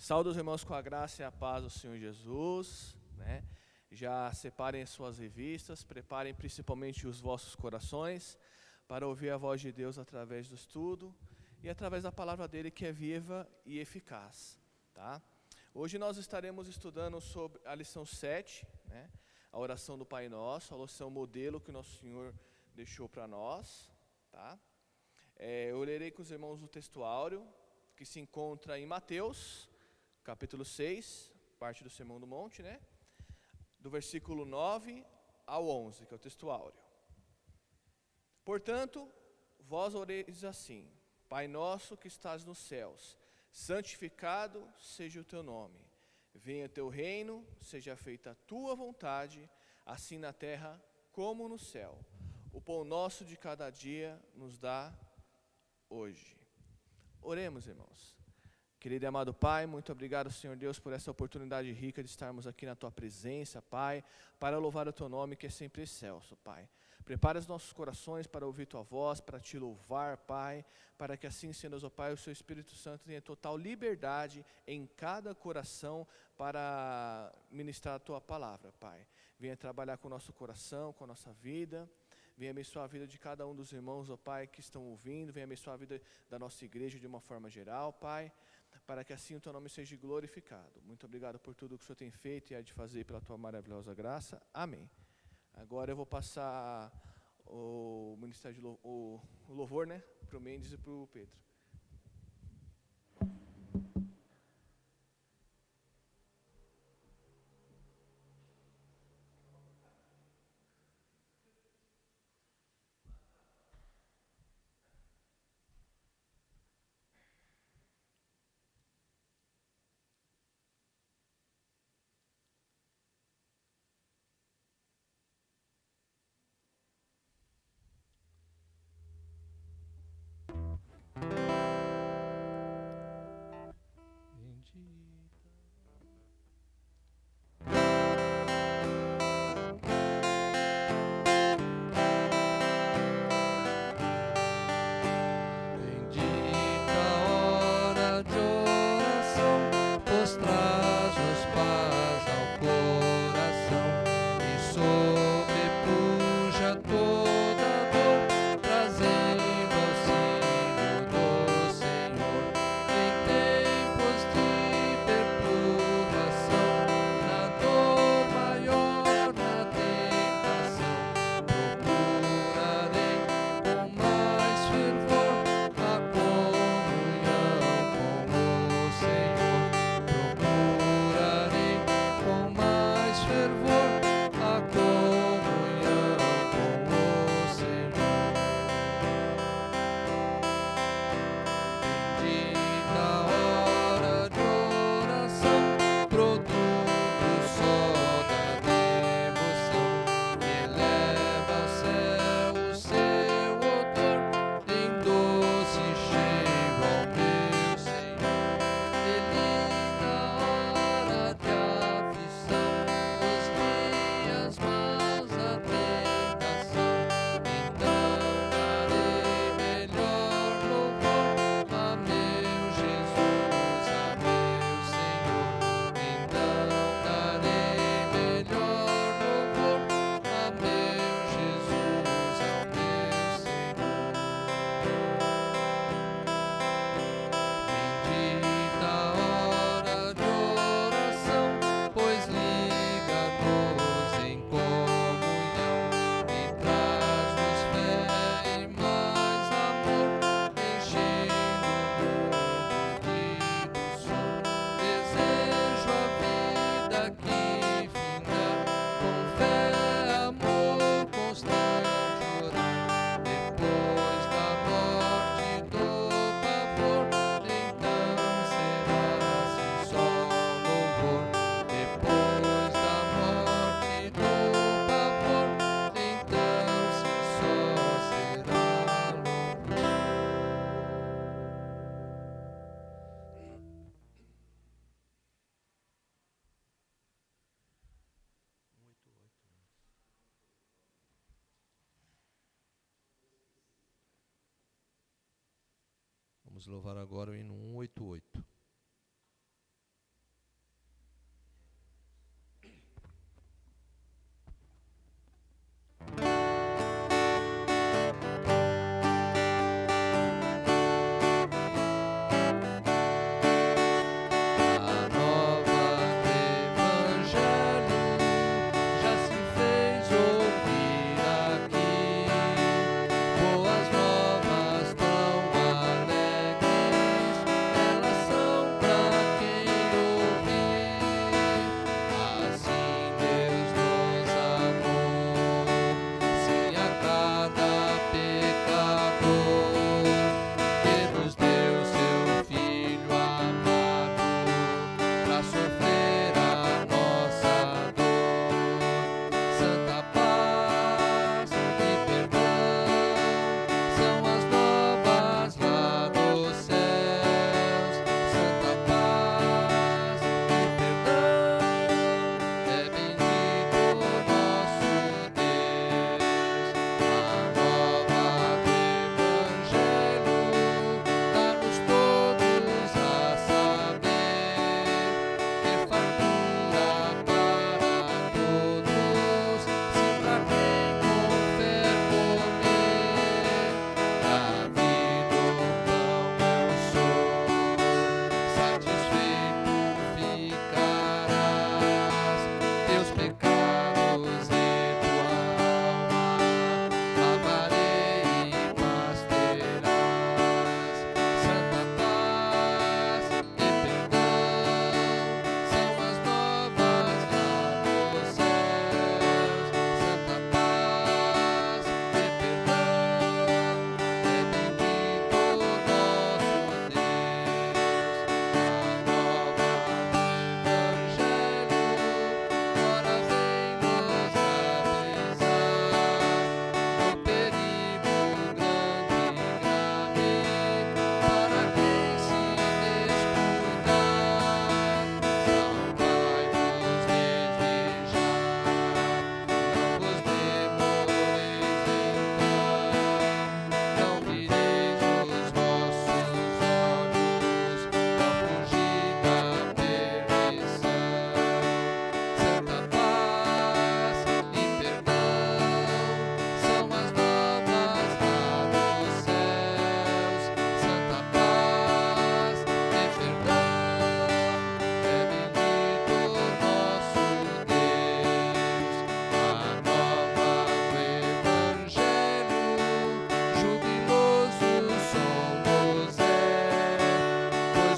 Saúdo os irmãos com a graça e a paz do Senhor Jesus, né? Já separem as suas revistas, preparem principalmente os vossos corações para ouvir a voz de Deus através do estudo e através da palavra dele que é viva e eficaz, tá? Hoje nós estaremos estudando sobre a lição 7, né? A oração do Pai Nosso, a lição modelo que nosso Senhor deixou para nós, tá? Eu lerei com os irmãos o textuário que se encontra em Mateus, capítulo 6, parte do Sermão do Monte, né? Do versículo 9 ao 11, que é o textuário. Portanto, vós oreis assim: Pai nosso que estás nos céus, santificado seja o teu nome. Venha o teu reino, seja feita a tua vontade, assim na terra como no céu. O pão nosso de cada dia nos dá hoje. Oremos, irmãos. Querido e amado Pai, muito obrigado, Senhor Deus, por essa oportunidade rica de estarmos aqui na Tua presença, Pai, para louvar o Teu nome que é sempre excelso, Pai. Prepara os nossos corações para ouvir Tua voz, para Te louvar, Pai, para que assim sendo, ó Pai, o Seu Espírito Santo tenha total liberdade em cada coração para ministrar a Tua palavra, Pai. Venha trabalhar com o nosso coração, com a nossa vida. Venha abençoar a vida de cada um dos irmãos, ó Pai, que estão ouvindo. Venha abençoar a vida da nossa igreja de uma forma geral, Pai, para que assim o Teu nome seja glorificado. Muito obrigado por tudo que o Senhor tem feito e há de fazer pela Tua maravilhosa graça. Amém. Agora eu vou passar o ministério de o louvor, né, para o Mendes e para o Pedro. Vamos louvar agora o hino 188.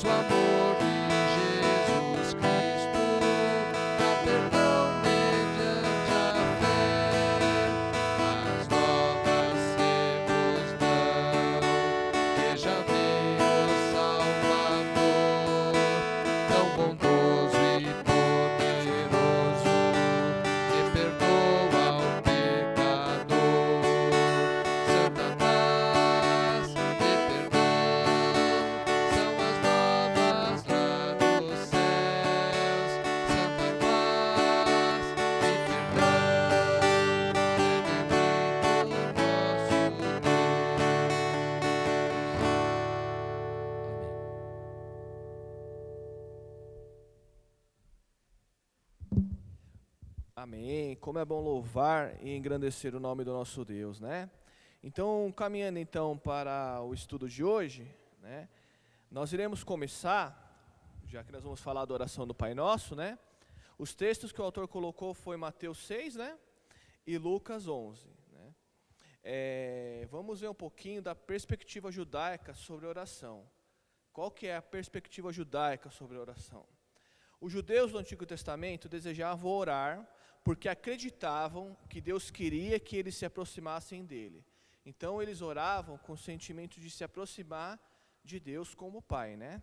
Pois o amor de Jesus Cristo dá perdão mediante a fé. As novas se vos dão, que já veio o Salvador, tão bondoso e poderoso, que perdoa o pecador. Santa paz e perdão são as novas lá dos céus. Santa paz e perdão é bendito nosso Deus. Amém. Amém. Como é bom louvar e engrandecer o nome do nosso Deus, né? Então, caminhando então para o estudo de hoje, né? Nós iremos começar, já que nós vamos falar da oração do Pai Nosso, né? Os textos que o autor colocou foi Mateus 6, né? E Lucas 11, né? Vamos ver um pouquinho da perspectiva judaica sobre a oração. Qual que é a perspectiva judaica sobre a oração? Os judeus do Antigo Testamento desejavam orar porque acreditavam que Deus queria que eles se aproximassem dele. Então eles oravam com o sentimento de se aproximar de Deus como Pai, né?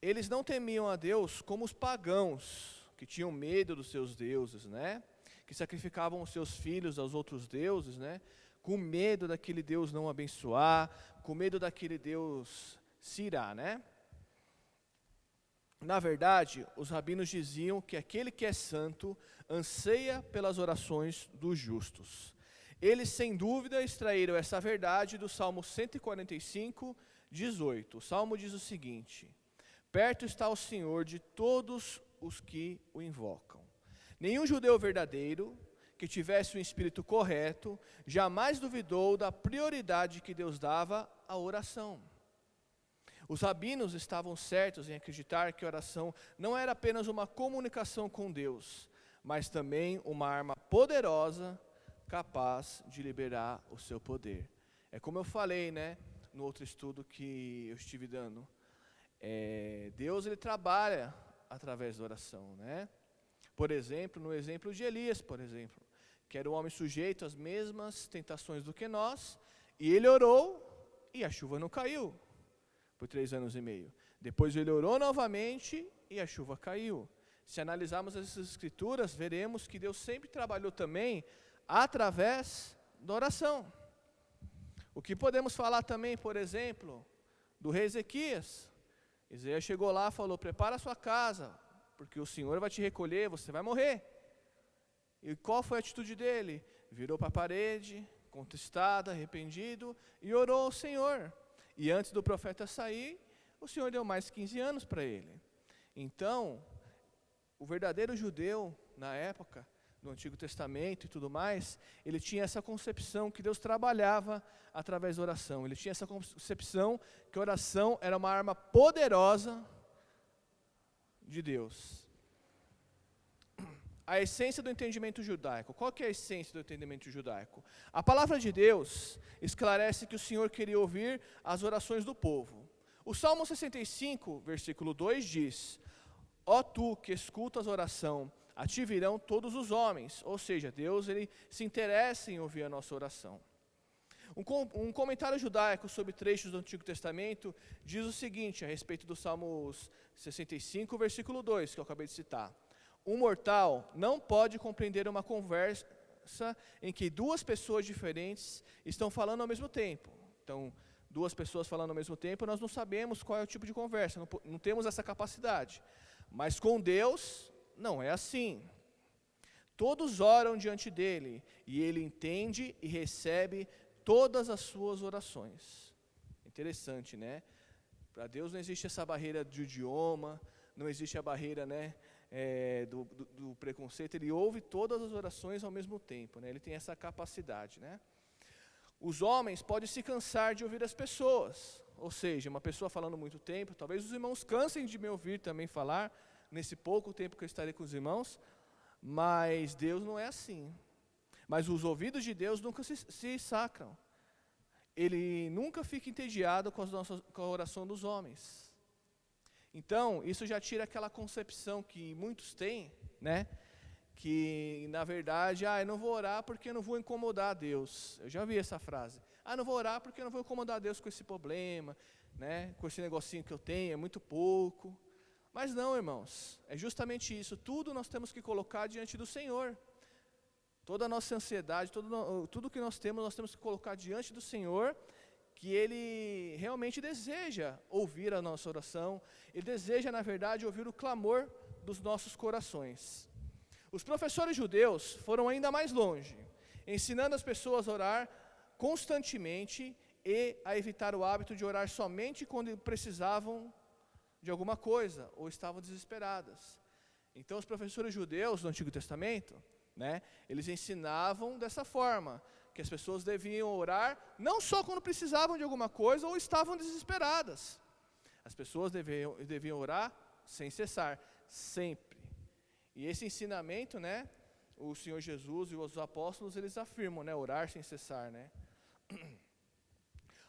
Eles não temiam a Deus como os pagãos, que tinham medo dos seus deuses, né? Que sacrificavam os seus filhos aos outros deuses, né? Com medo daquele Deus não abençoar, com medo daquele Deus se irar, né? Na verdade, os rabinos diziam que aquele que é santo anseia pelas orações dos justos. Eles, sem dúvida, extraíram essa verdade do Salmo 145, 18. O Salmo diz o seguinte: perto está o Senhor de todos os que o invocam. Nenhum judeu verdadeiro, que tivesse um espírito correto, jamais duvidou da prioridade que Deus dava à oração. Os rabinos estavam certos em acreditar que a oração não era apenas uma comunicação com Deus, mas também uma arma poderosa, capaz de liberar o seu poder. É como eu falei, né, no outro estudo que eu estive dando. Deus, ele trabalha através da oração, né? Por exemplo, no exemplo de Elias, por exemplo, que era um homem sujeito às mesmas tentações do que nós, e ele orou e a chuva não caiu por 3 anos e meio. Depois ele orou novamente e a chuva caiu. Se analisarmos as escrituras, veremos que Deus sempre trabalhou também através da oração. O que podemos falar também, por exemplo, do rei Ezequias. Isaías chegou lá e falou: prepara a sua casa, porque o Senhor vai te recolher, você vai morrer. E qual foi a atitude dele? Virou para a parede, contristado, arrependido, e orou ao Senhor. E antes do profeta sair, o Senhor deu mais 15 anos para ele. Então, o verdadeiro judeu, na época, no Antigo Testamento e tudo mais, ele tinha essa concepção que Deus trabalhava através da oração. Ele tinha essa concepção que a oração era uma arma poderosa de Deus. A essência do entendimento judaico. Qual que é a essência do entendimento judaico? A palavra de Deus esclarece que o Senhor queria ouvir as orações do povo. O Salmo 65, versículo 2 diz: ó tu que escutas a oração, a ti virão todos os homens. Ou seja, Deus, ele se interessa em ouvir a nossa oração. Um comentário judaico sobre trechos do Antigo Testamento diz o seguinte a respeito do Salmo 65, versículo 2, que eu acabei de citar: um mortal não pode compreender uma conversa em que duas pessoas diferentes estão falando ao mesmo tempo. Então, duas pessoas falando ao mesmo tempo, nós não sabemos qual é o tipo de conversa, não temos essa capacidade. Mas com Deus, não é assim. Todos oram diante dele, e ele entende e recebe todas as suas orações. Interessante, né? Para Deus não existe essa barreira de idioma, não existe a barreira, né, do preconceito. Ele ouve todas as orações ao mesmo tempo, né? Ele tem essa capacidade, né? Os homens podem se cansar de ouvir as pessoas, ou seja, uma pessoa falando muito tempo, talvez os irmãos cansem de me ouvir também falar, nesse pouco tempo que eu estarei com os irmãos, mas Deus não é assim. Mas os ouvidos de Deus nunca se sacram. Ele nunca fica entediado com a oração dos homens. Então, isso já tira aquela concepção que muitos têm, né? Que, na verdade, eu não vou orar porque eu não vou incomodar a Deus. Eu já vi essa frase. Não vou orar porque eu não vou incomodar a Deus com esse problema, né? Com esse negocinho que eu tenho, é muito pouco. Mas não, irmãos, é justamente isso. Tudo nós temos que colocar diante do Senhor. Toda a nossa ansiedade, tudo que nós temos que colocar diante do Senhor, que Ele realmente deseja ouvir a nossa oração. Ele deseja, na verdade, ouvir o clamor dos nossos corações. Os professores judeus foram ainda mais longe, ensinando as pessoas a orar constantemente e a evitar o hábito de orar somente quando precisavam de alguma coisa ou estavam desesperadas. Então, os professores judeus do Antigo Testamento, né, eles ensinavam dessa forma, que as pessoas deviam orar não só quando precisavam de alguma coisa ou estavam desesperadas. As pessoas deviam orar sem cessar, sempre. E esse ensinamento, né, o Senhor Jesus e os apóstolos, eles afirmam, né, orar sem cessar, né.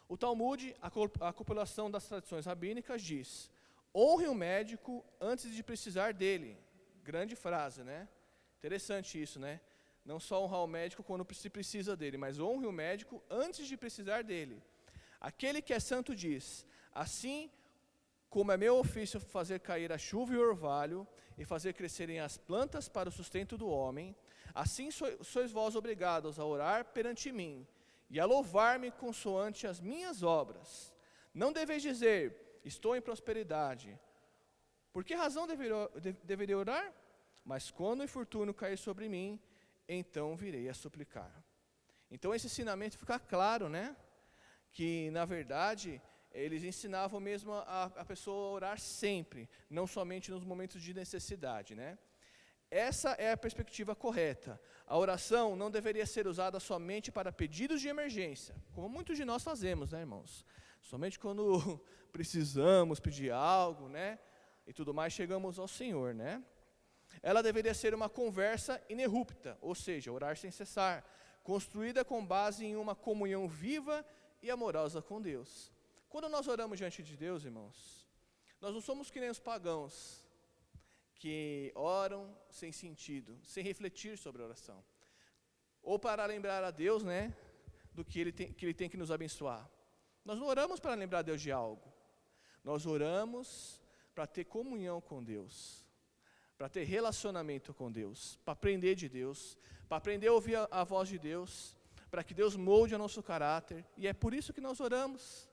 O Talmud, a compilação das tradições rabínicas, diz: honre o médico antes de precisar dele. Grande frase, né? Interessante isso, né? Não só honrar o médico quando se precisa dele, mas honre o médico antes de precisar dele. Aquele que é santo diz: assim como é meu ofício fazer cair a chuva e o orvalho, e fazer crescerem as plantas para o sustento do homem, assim sois vós obrigados a orar perante mim, e a louvar-me consoante as minhas obras. Não deveis dizer: estou em prosperidade. Por que razão deveria orar? Mas quando o infortúnio cair sobre mim, então virei a suplicar. Então esse ensinamento fica claro, né? Que na verdade eles ensinavam mesmo a pessoa a orar sempre, não somente nos momentos de necessidade, né? Essa é a perspectiva correta. A oração não deveria ser usada somente para pedidos de emergência, como muitos de nós fazemos, né, irmãos? Somente quando precisamos pedir algo, né? E tudo mais, chegamos ao Senhor, né? Ela deveria ser uma conversa ininterrupta, ou seja, orar sem cessar, construída com base em uma comunhão viva e amorosa com Deus. Quando nós oramos diante de Deus, irmãos, nós não somos que nem os pagãos, que oram sem sentido, sem refletir sobre a oração, ou para lembrar a Deus, né, do que Ele tem que nos abençoar. Nós não oramos para lembrar a Deus de algo, nós oramos para ter comunhão com Deus, para ter relacionamento com Deus, para aprender de Deus, para aprender a ouvir a voz de Deus, para que Deus molde o nosso caráter, e é por isso que nós oramos.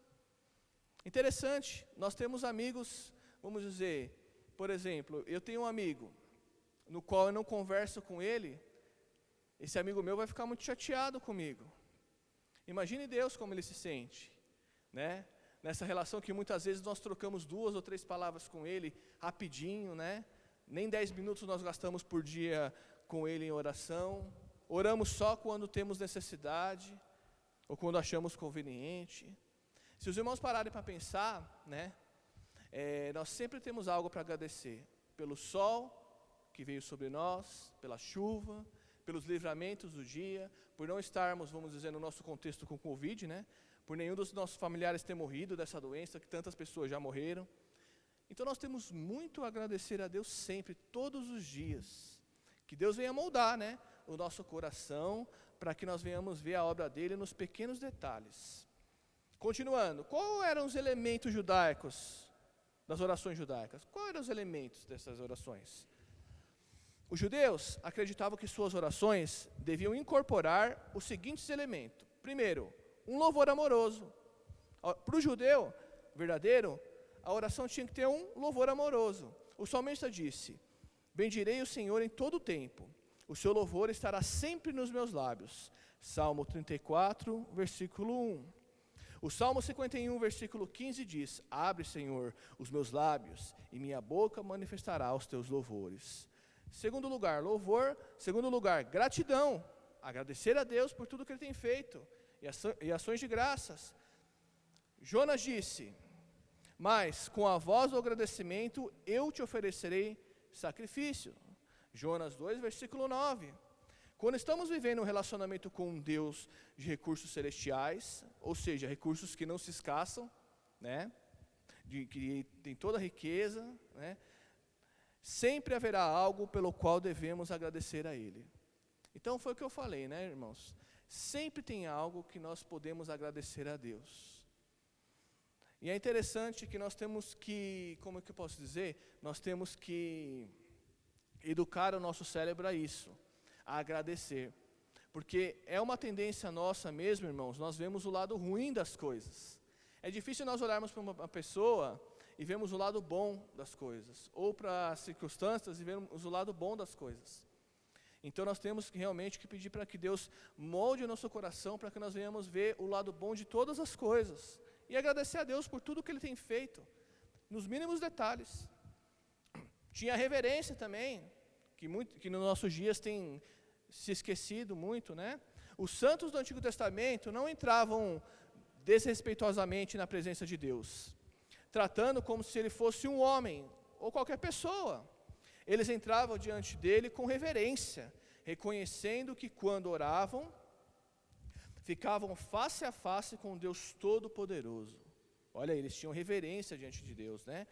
Interessante, nós temos amigos, vamos dizer, por exemplo, eu tenho um amigo, no qual eu não converso com ele, esse amigo meu vai ficar muito chateado comigo. Imagine Deus como Ele se sente, né? Nessa relação que muitas vezes nós trocamos 2 ou 3 palavras com Ele, rapidinho, né? Nem 10 minutos nós gastamos por dia com Ele em oração, oramos só quando temos necessidade, ou quando achamos conveniente. Se os irmãos pararem para pensar, né? Nós sempre temos algo para agradecer, pelo sol que veio sobre nós, pela chuva, pelos livramentos do dia, por não estarmos, vamos dizer, no nosso contexto com Covid, né? Por nenhum dos nossos familiares ter morrido dessa doença, que tantas pessoas já morreram. Então nós temos muito a agradecer a Deus sempre, todos os dias. Que Deus venha moldar, né, o nosso coração, para que nós venhamos ver a obra dEle nos pequenos detalhes. Continuando, quais eram os elementos judaicos, das orações judaicas? Quais eram os elementos dessas orações? Os judeus acreditavam que suas orações deviam incorporar os seguintes elementos. Primeiro, um louvor amoroso. Para o judeu verdadeiro, a oração tinha que ter um louvor amoroso. O salmista disse: bendirei o Senhor em todo o tempo, o seu louvor estará sempre nos meus lábios. Salmo 34, versículo 1. O Salmo 51, versículo 15 diz: abre, Senhor, os meus lábios, e minha boca manifestará os teus louvores. Segundo lugar, louvor. Segundo lugar, gratidão. Agradecer a Deus por tudo que Ele tem feito, e ações de graças. Jonas disse: mas com a voz do agradecimento eu te oferecerei sacrifício. Jonas 2, versículo 9. Quando estamos vivendo um relacionamento com um Deus de recursos celestiais, ou seja, recursos que não se escassam, né? que tem toda a riqueza, né? Sempre haverá algo pelo qual devemos agradecer a Ele. Então foi o que eu falei, né, irmãos? Sempre tem algo que nós podemos agradecer a Deus. E é interessante que nós temos que, como é que eu posso dizer? Nós temos que educar o nosso cérebro a isso, a agradecer. Porque é uma tendência nossa mesmo, irmãos, nós vemos o lado ruim das coisas. É difícil nós olharmos para uma pessoa e vemos o lado bom das coisas, ou para as circunstâncias e vemos o lado bom das coisas. Então nós temos que realmente que pedir para que Deus molde o nosso coração, para que nós venhamos ver o lado bom de todas as coisas, e agradecer a Deus por tudo que Ele tem feito, nos mínimos detalhes. Tinha reverência também, que nos nossos dias tem se esquecido muito, né? Os santos do Antigo Testamento não entravam desrespeitosamente na presença de Deus, tratando como se Ele fosse um homem, ou qualquer pessoa. Eles entravam diante dEle com reverência, reconhecendo que quando oravam, ficavam face a face com Deus Todo-Poderoso. Olha, eles tinham reverência diante de Deus, né?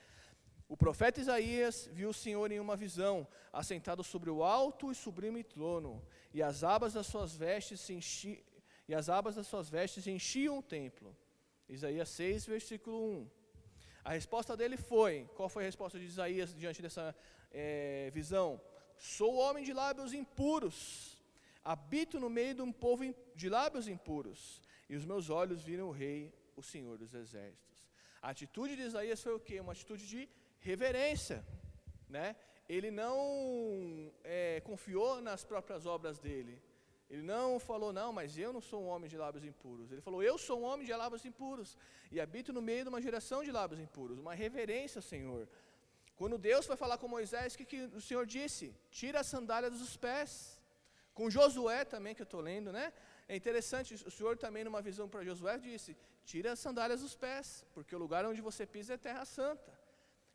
O profeta Isaías viu o Senhor em uma visão, assentado sobre o alto e sublime trono, e as abas das suas vestes enchiam o templo. Isaías 6, versículo 1. A resposta dele foi, qual foi a resposta de Isaías diante dessa visão? Sou homem de lábios impuros, habito no meio de um povo de lábios impuros, e os meus olhos viram o Rei, o Senhor dos Exércitos. A atitude de Isaías foi o quê? Uma atitude de reverência, né? Ele não confiou nas próprias obras dele. Ele não falou, não, mas eu não sou um homem de lábios impuros. Ele falou, eu sou um homem de lábios impuros, e habito no meio de uma geração de lábios impuros, uma reverência ao Senhor. Quando Deus foi falar com Moisés, o que o Senhor disse? Tira a sandália dos pés. Com Josué também, que eu estou lendo, né? É interessante, o Senhor também numa visão para Josué disse, tira as sandálias dos pés, porque o lugar onde você pisa é terra santa.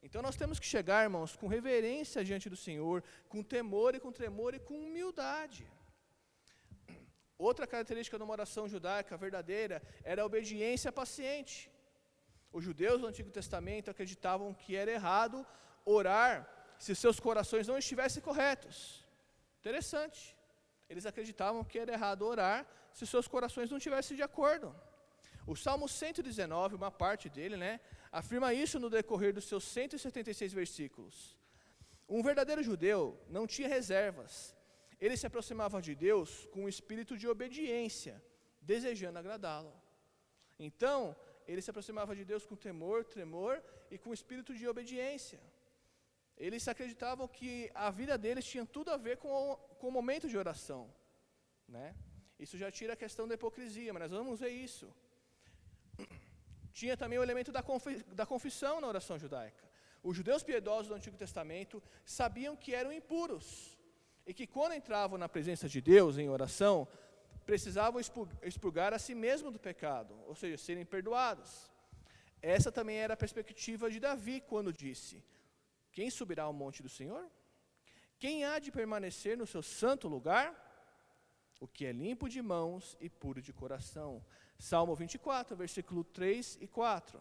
Então nós temos que chegar, irmãos, com reverência diante do Senhor, com temor e com tremor e com humildade. Outra característica de uma oração judaica verdadeira era a obediência paciente. Os judeus do Antigo Testamento acreditavam que era errado orar se seus corações não estivessem corretos. Interessante. Eles acreditavam que era errado orar se seus corações não estivessem de acordo. O Salmo 119, uma parte dele, né, afirma isso no decorrer dos seus 176 versículos. Um verdadeiro judeu não tinha reservas. Ele se aproximava de Deus com um espírito de obediência, desejando agradá-lo. Então, ele se aproximava de Deus com temor, tremor e com espírito de obediência. Eles acreditavam que a vida deles tinha tudo a ver com o momento de oração, né? Isso já tira a questão da hipocrisia, mas nós vamos ver isso. Tinha também o elemento da confissão na oração judaica. Os judeus piedosos do Antigo Testamento sabiam que eram impuros e que quando entravam na presença de Deus em oração, precisavam expurgar a si mesmo do pecado, ou seja, serem perdoados. Essa também era a perspectiva de Davi quando disse, quem subirá ao monte do Senhor? Quem há de permanecer no seu santo lugar? O que é limpo de mãos e puro de coração. Salmo 24, versículo 3 e 4.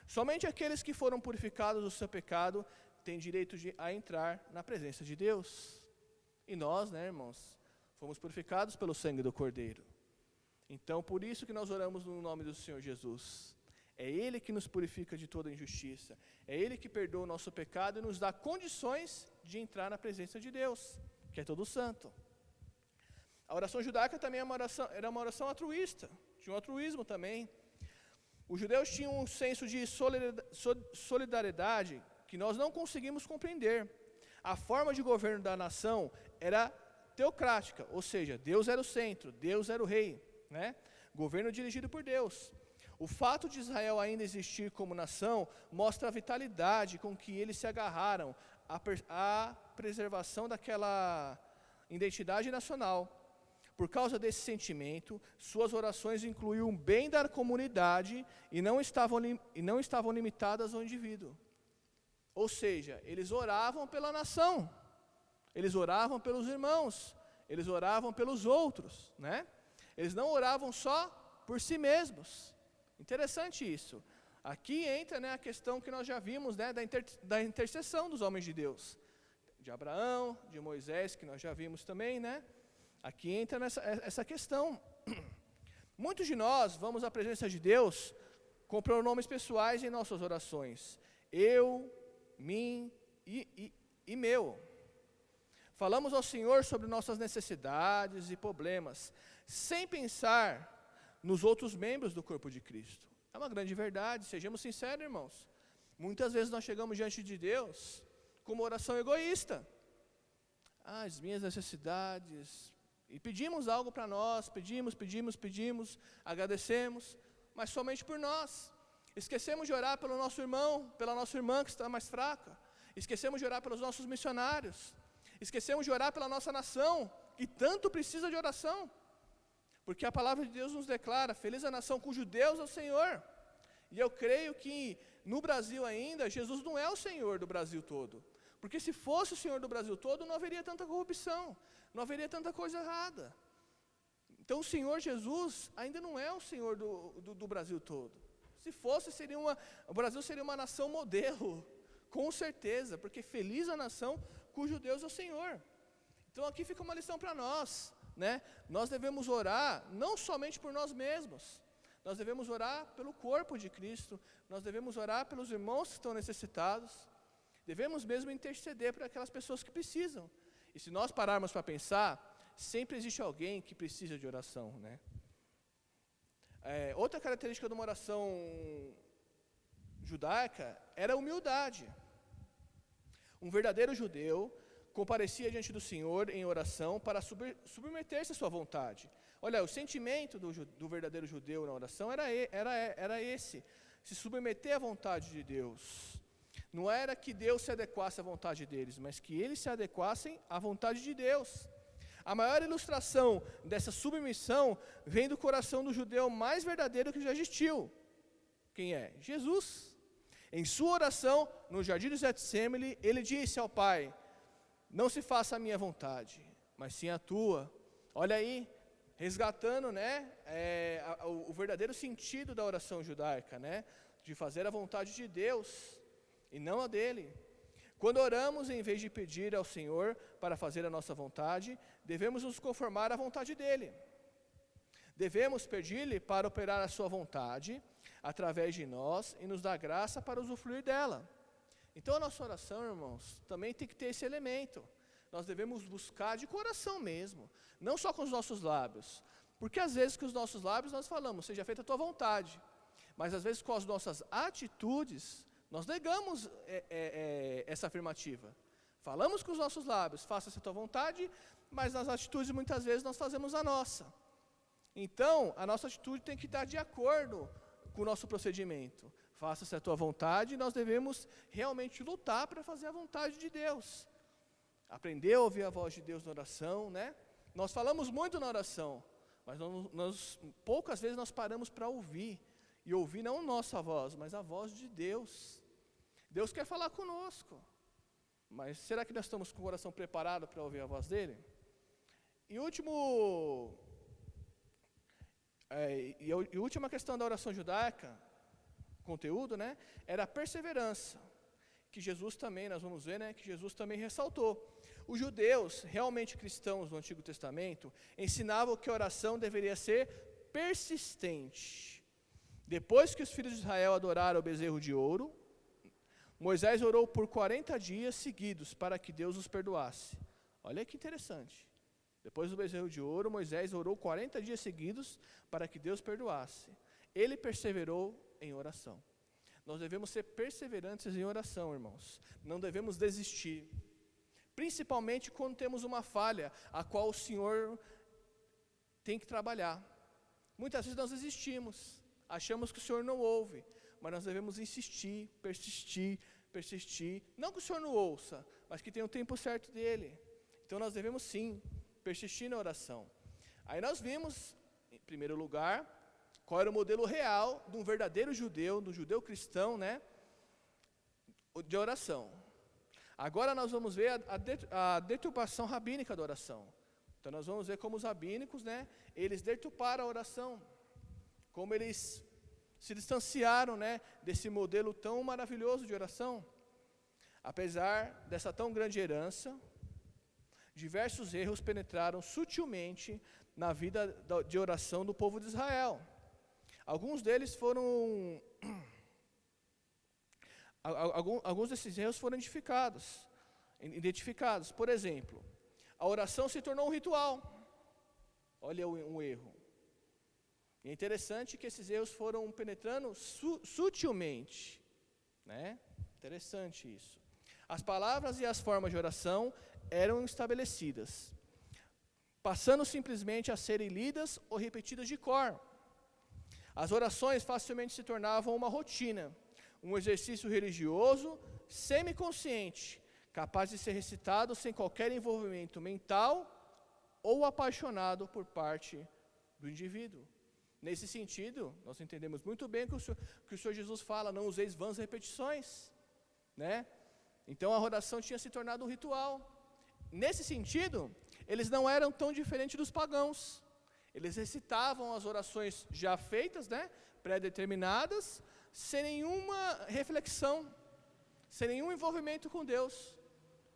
Somente aqueles que foram purificados do seu pecado têm direito a entrar na presença de Deus. E nós, né, irmãos, fomos purificados pelo sangue do Cordeiro. Então, por isso que nós oramos no nome do Senhor Jesus. É Ele que nos purifica de toda injustiça. É Ele que perdoa o nosso pecado e nos dá condições de entrar na presença de Deus, que é todo santo. A oração judaica também era uma oração altruísta. Tinha um altruísmo também. Os judeus tinham um senso de solidariedade que nós não conseguimos compreender. A forma de governo da nação era teocrática, ou seja, Deus era o centro, Deus era o rei, né? Governo dirigido por Deus. O fato de Israel ainda existir como nação mostra a vitalidade com que eles se agarraram à preservação daquela identidade nacional. Por causa desse sentimento, suas orações incluíam o bem da comunidade e não estavam limitadas ao indivíduo. Ou seja, eles oravam pela nação, eles oravam pelos irmãos, eles oravam pelos outros, né? Eles não oravam só por si mesmos. Interessante isso. Aqui entra, né, a questão que nós já vimos, né, da intercessão dos homens de Deus. De Abraão, de Moisés, que nós já vimos também, né? Aqui entra essa questão. Muitos de nós vamos à presença de Deus com pronomes pessoais em nossas orações. Eu, mim e meu. Falamos ao Senhor sobre nossas necessidades e problemas, sem pensar nos outros membros do corpo de Cristo. É uma grande verdade, sejamos sinceros, irmãos. Muitas vezes nós chegamos diante de Deus com uma oração egoísta. As minhas necessidades. E pedimos algo para nós, pedimos, agradecemos, mas somente por nós. Esquecemos de orar pelo nosso irmão, pela nossa irmã que está mais fraca. Esquecemos de orar pelos nossos missionários. Esquecemos de orar pela nossa nação, que tanto precisa de oração. Porque a palavra de Deus nos declara, feliz a nação cujo Deus é o Senhor. E eu creio que no Brasil ainda, Jesus não é o Senhor do Brasil todo. Porque se fosse o Senhor do Brasil todo, não haveria tanta corrupção, não haveria tanta coisa errada. Então o Senhor Jesus ainda não é o Senhor do Brasil todo. Se fosse, o Brasil seria uma nação modelo, com certeza, porque feliz a nação cujo Deus é o Senhor. Então aqui fica uma lição para nós, né? Nós devemos orar não somente por nós mesmos, nós devemos orar pelo corpo de Cristo, nós devemos orar pelos irmãos que estão necessitados, devemos mesmo interceder por aquelas pessoas que precisam. E se nós pararmos para pensar, sempre existe alguém que precisa de oração, né? Outra característica de uma oração judaica era a humildade. Um verdadeiro judeu comparecia diante do Senhor em oração para submeter-se à sua vontade. Olha, o sentimento do verdadeiro judeu na oração era esse, se submeter à vontade de Deus. Não era que Deus se adequasse à vontade deles, mas que eles se adequassem à vontade de Deus. A maior ilustração dessa submissão vem do coração do judeu mais verdadeiro que já existiu. Quem é? Jesus. Em sua oração, no jardim do Getsemane, ele disse ao Pai, não se faça a minha vontade, mas sim a tua. Olha aí, resgatando, né, o verdadeiro sentido da oração judaica, né, de fazer a vontade de Deus e não a dele. Quando oramos, em vez de pedir ao Senhor para fazer a nossa vontade, devemos nos conformar à vontade dele. Devemos pedir-lhe para operar a sua vontade através de nós e nos dar graça para usufruir dela. Então a nossa oração, irmãos, também tem que ter esse elemento. Nós devemos buscar de coração mesmo, não só com os nossos lábios. Porque às vezes com os nossos lábios nós falamos, seja feita a tua vontade. Mas às vezes com as nossas atitudes, nós negamos essa afirmativa. Falamos com os nossos lábios, faça-se a tua vontade, mas nas atitudes muitas vezes nós fazemos a nossa. Então, a nossa atitude tem que estar de acordo com o nosso procedimento. Faça-se a tua vontade, e nós devemos realmente lutar para fazer a vontade de Deus. Aprender a ouvir a voz de Deus na oração, né? Nós falamos muito na oração, mas poucas vezes nós paramos para ouvir. E ouvir não a nossa voz, mas a voz de Deus. Deus quer falar conosco. Mas será que nós estamos com o coração preparado para ouvir a voz dele? E última questão da oração judaica, conteúdo, né, era a perseverança, que Jesus também, nós vamos ver, né, que Jesus também ressaltou. Os judeus, realmente cristãos do Antigo Testamento, ensinavam que a oração deveria ser persistente. Depois que os filhos de Israel adoraram o bezerro de ouro, Moisés orou por 40 dias seguidos para que Deus os perdoasse. Olha que interessante. Depois do bezerro de ouro, Moisés orou 40 dias seguidos para que Deus perdoasse. Ele perseverou em oração. Nós devemos ser perseverantes em oração, irmãos. Não devemos desistir. Principalmente quando temos uma falha, a qual o Senhor tem que trabalhar. Muitas vezes nós desistimos, achamos que o Senhor não ouve, mas nós devemos insistir, persistir. Não que o Senhor não ouça, mas que tenha o tempo certo dele. Então nós devemos sim persistir na oração. Aí nós vimos, em primeiro lugar, qual era o modelo real de um verdadeiro judeu, do judeu cristão, né, de oração. Agora nós vamos ver a deturpação rabínica da oração. Então nós vamos ver como os rabínicos, né, eles deturparam a oração, como eles se distanciaram, né, desse modelo tão maravilhoso de oração. Apesar dessa tão grande herança, diversos erros penetraram sutilmente na vida de oração do povo de Israel. Alguns desses erros foram identificados. Por exemplo, a oração se tornou um ritual. Olha um erro. E é interessante que esses erros foram penetrando sutilmente, né? Interessante isso. As palavras e as formas de oração eram estabelecidas, passando simplesmente a serem lidas ou repetidas de cor. As orações facilmente se tornavam uma rotina, um exercício religioso semiconsciente, capaz de ser recitado sem qualquer envolvimento mental ou apaixonado por parte do indivíduo. Nesse sentido, nós entendemos muito bem que o Senhor Jesus fala, não useis vãs repetições, né? Então a oração tinha se tornado um ritual. Nesse sentido, eles não eram tão diferentes dos pagãos. Eles recitavam as orações já feitas, né, pré-determinadas, sem nenhuma reflexão, sem nenhum envolvimento com Deus.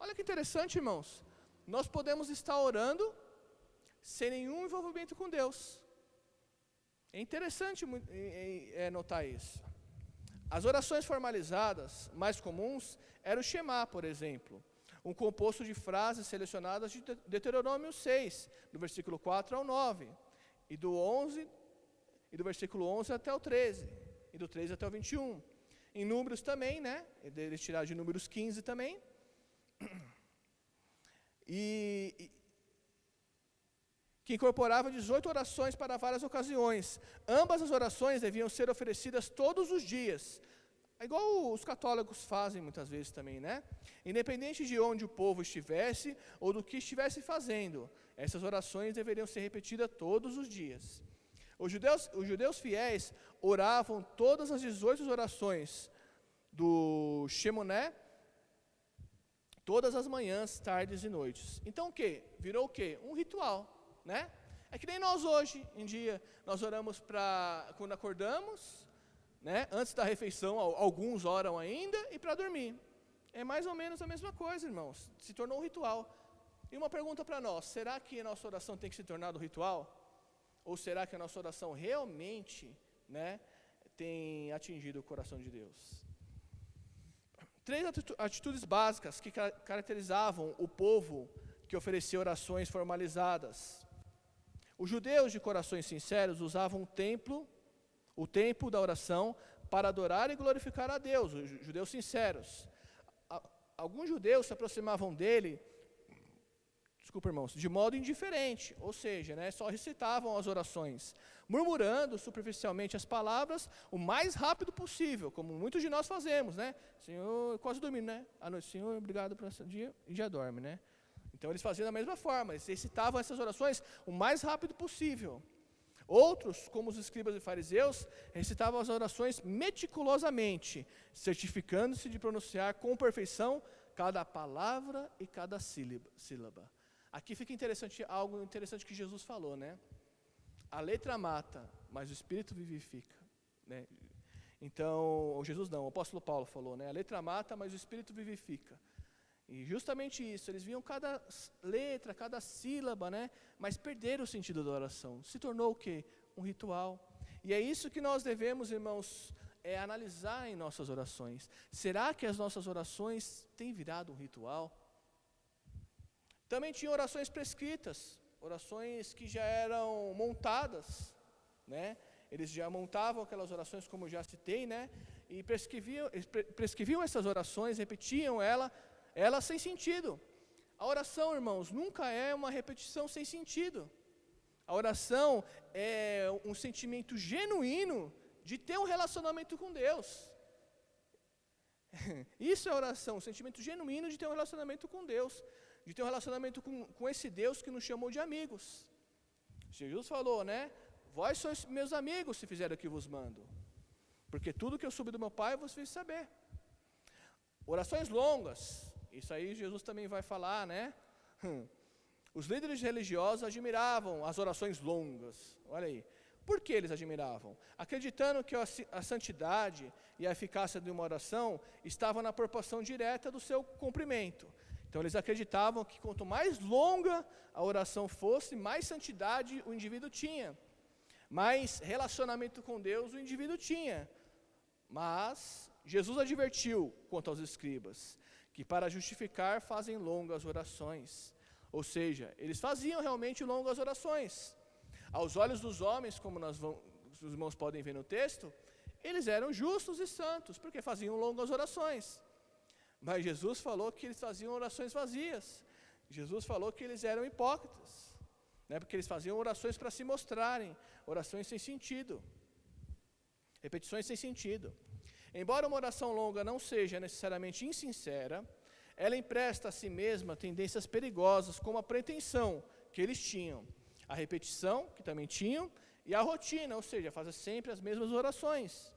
Olha que interessante, irmãos. Nós podemos estar orando sem nenhum envolvimento com Deus. É interessante notar isso. As orações formalizadas mais comuns eram o Shema, por exemplo, um composto de frases selecionadas de Deuteronômio 6, do versículo 4 ao 9, e do versículo 11 até o 13, e do 13 até o 21. Em Números também, né? Eles tiraram de Números 15 também. Que incorporava 18 orações para várias ocasiões. Ambas as orações deviam ser oferecidas todos os dias. É igual os católicos fazem muitas vezes também, né? Independente de onde o povo estivesse ou do que estivesse fazendo, essas orações deveriam ser repetidas todos os dias. Os judeus fiéis oravam todas as 18 orações do Shemoné, todas as manhãs, tardes e noites. Então o quê? Virou o quê? Um ritual, né? É que nem nós hoje em dia, nós oramos quando acordamos, né? Antes da refeição, alguns oram ainda, e para dormir. É mais ou menos a mesma coisa, irmãos. Se tornou um ritual. E uma pergunta para nós, será que a nossa oração tem que se tornar um ritual? Ou será que a nossa oração realmente, né, tem atingido o coração de Deus? 3 atitudes básicas que caracterizavam o povo que oferecia orações formalizadas. Os judeus de corações sinceros usavam o tempo da oração para adorar e glorificar a Deus, os judeus sinceros. Alguns judeus se aproximavam dele, irmãos, de modo indiferente, ou seja, né, só recitavam as orações, murmurando superficialmente as palavras o mais rápido possível, como muitos de nós fazemos, né? Senhor, quase dormindo, né? À noite, Senhor, obrigado por esse dia, e já dorme, né? Então eles faziam da mesma forma, eles recitavam essas orações o mais rápido possível. Outros, como os escribas e fariseus, recitavam as orações meticulosamente, certificando-se de pronunciar com perfeição cada palavra e cada sílaba. Aqui fica algo interessante que Jesus falou, né? A letra mata, mas o Espírito vivifica, né? Então, o apóstolo Paulo falou, né? A letra mata, mas o Espírito vivifica. E justamente isso, eles viam cada letra, cada sílaba, né? Mas perderam o sentido da oração. Se tornou o quê? Um ritual. E é isso que nós devemos, irmãos, analisar em nossas orações. Será que as nossas orações têm virado um ritual? Também tinha orações prescritas, orações que já eram montadas, né? Eles já montavam aquelas orações, como eu já citei, né? E prescreviam essas orações, repetiam elas sem sentido. A oração, irmãos, nunca é uma repetição sem sentido. A oração é um sentimento genuíno de ter um relacionamento com Deus. Isso é oração, um sentimento genuíno de ter um relacionamento com Deus, de ter um relacionamento com esse Deus que nos chamou de amigos. Jesus falou, né? Vós sois meus amigos se fizer o que vos mando, porque tudo que eu soube do meu Pai vos fiz saber. Orações longas, isso aí Jesus também vai falar, né? Os líderes religiosos admiravam as orações longas. Olha aí, Por que eles admiravam? Acreditando que a santidade e a eficácia de uma oração estavam na proporção direta do seu cumprimento. Então eles acreditavam que quanto mais longa a oração fosse, mais santidade o indivíduo tinha, mais relacionamento com Deus o indivíduo tinha. Mas Jesus advertiu quanto aos escribas, que para justificar fazem longas orações. Ou seja, eles faziam realmente longas orações. Aos olhos dos homens, como os irmãos podem ver no texto, eles eram justos e santos, porque faziam longas orações. Mas Jesus falou que eles faziam orações vazias. Jesus falou que eles eram hipócritas, né, porque eles faziam orações para se mostrarem, orações sem sentido, repetições sem sentido. Embora uma oração longa não seja necessariamente insincera, ela empresta a si mesma tendências perigosas, como a pretensão que eles tinham, a repetição, que também tinham, e a rotina, ou seja, fazer sempre as mesmas orações,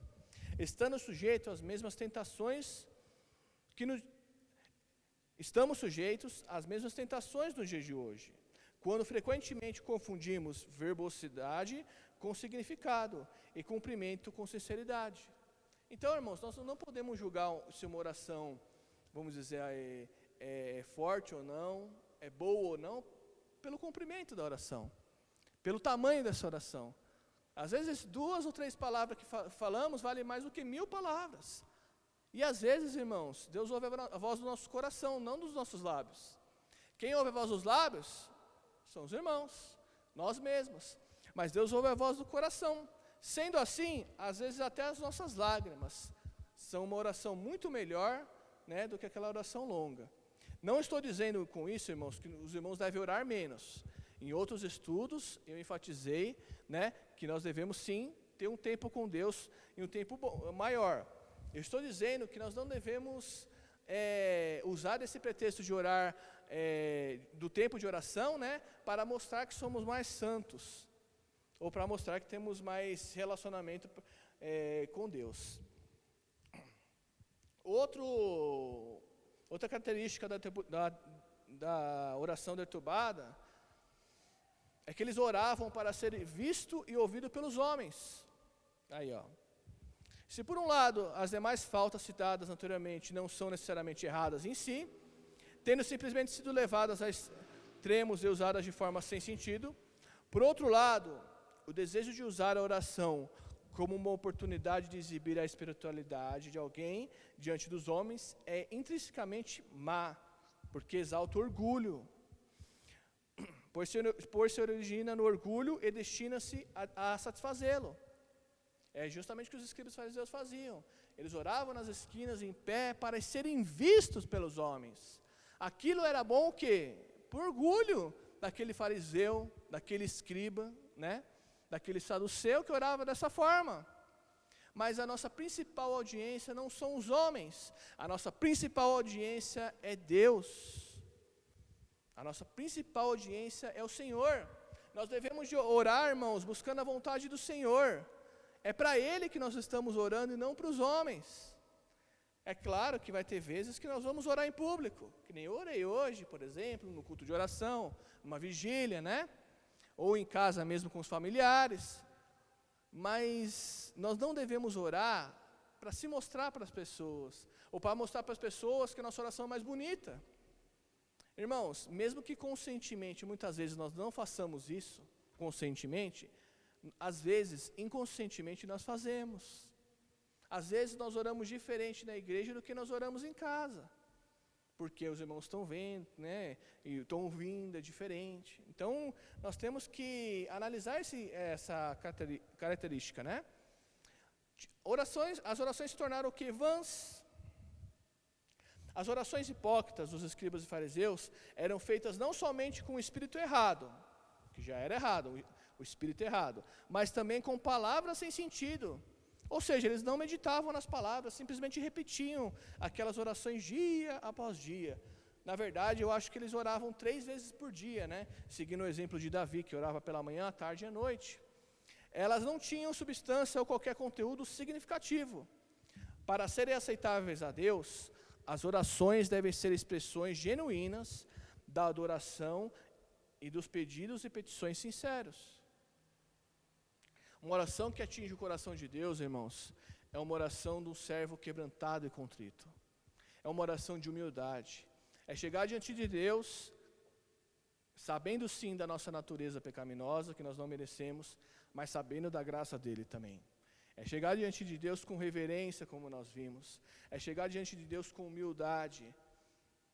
estando sujeitos às mesmas tentações estamos sujeitos às mesmas tentações nos dias de hoje, quando frequentemente confundimos verbosidade com significado e cumprimento com sinceridade. Então, irmãos, nós não podemos julgar se uma oração, vamos dizer, é forte ou não, é boa ou não, pelo cumprimento da oração, pelo tamanho dessa oração. Às vezes 2 ou 3 palavras que falamos valem mais do que 1000 palavras. E às vezes, irmãos, Deus ouve a voz do nosso coração, não dos nossos lábios. Quem ouve a voz dos lábios são os irmãos, nós mesmos. Mas Deus ouve a voz do coração. Sendo assim, às vezes até as nossas lágrimas são uma oração muito melhor, né, do que aquela oração longa. Não estou dizendo com isso, irmãos, que os irmãos devem orar menos. Em outros estudos, eu enfatizei, né, que nós devemos sim ter um tempo com Deus e um tempo maior. Eu estou dizendo que nós não devemos usar esse pretexto de orar, do tempo de oração, né, para mostrar que somos mais santos, ou para mostrar que temos mais relacionamento com Deus. Outra característica da oração deturbada é que eles oravam para ser visto e ouvido pelos homens. Aí, ó. Se por um lado as demais faltas citadas anteriormente não são necessariamente erradas em si, tendo simplesmente sido levadas a extremos e usadas de forma sem sentido, por outro lado, o desejo de usar a oração como uma oportunidade de exibir a espiritualidade de alguém diante dos homens é intrinsecamente má, porque exalta o orgulho, pois se origina no orgulho e destina-se a satisfazê-lo. É justamente o que os escribas fariseus faziam. Eles oravam nas esquinas em pé para serem vistos pelos homens. Aquilo era bom o quê? Por orgulho daquele fariseu, daquele escriba, né? Daquele saduceu que orava dessa forma. Mas a nossa principal audiência não são os homens. A nossa principal audiência é Deus. A nossa principal audiência é o Senhor. Nós devemos orar, irmãos, buscando a vontade do Senhor. É para Ele que nós estamos orando e não para os homens. É claro que vai ter vezes que nós vamos orar em público, que nem eu orei hoje, por exemplo, no culto de oração, numa vigília, né? Ou em casa mesmo com os familiares. Mas nós não devemos orar para se mostrar para as pessoas, ou para mostrar para as pessoas que a nossa oração é mais bonita. Irmãos, mesmo que conscientemente, muitas vezes nós não façamos isso, conscientemente, às vezes, inconscientemente nós fazemos. Às vezes nós oramos diferente na igreja do que nós oramos em casa, porque os irmãos estão vendo, né, e estão ouvindo, é diferente. Então, nós temos que analisar essa característica, né? As orações se tornaram o quê? Vãs. As orações hipócritas dos escribas e fariseus eram feitas não somente com o espírito errado, que já era errado, o espírito errado, mas também com palavras sem sentido. Ou seja, eles não meditavam nas palavras, simplesmente repetiam aquelas orações dia após dia. Na verdade, eu acho que eles oravam 3 vezes por dia, né? Seguindo o exemplo de Davi, que orava pela manhã, à tarde e à noite. Elas não tinham substância ou qualquer conteúdo significativo. Para serem aceitáveis a Deus, as orações devem ser expressões genuínas da adoração e dos pedidos e petições sinceros. Uma oração que atinge o coração de Deus, irmãos, é uma oração de um servo quebrantado e contrito. É uma oração de humildade. É chegar diante de Deus, sabendo sim da nossa natureza pecaminosa, que nós não merecemos, mas sabendo da graça dele também. É chegar diante de Deus com reverência, como nós vimos. É chegar diante de Deus com humildade.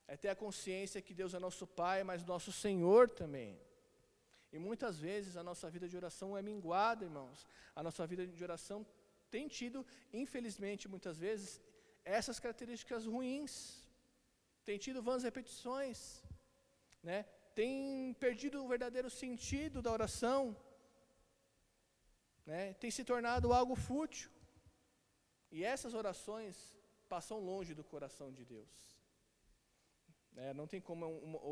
É ter a consciência que Deus é nosso Pai, mas nosso Senhor também. E muitas vezes a nossa vida de oração é minguada, irmãos. A nossa vida de oração tem tido, infelizmente, muitas vezes, essas características ruins. Tem tido vãs repetições, né? Tem perdido o verdadeiro sentido da oração, né? Tem se tornado algo fútil. E essas orações passam longe do coração de Deus. Não tem como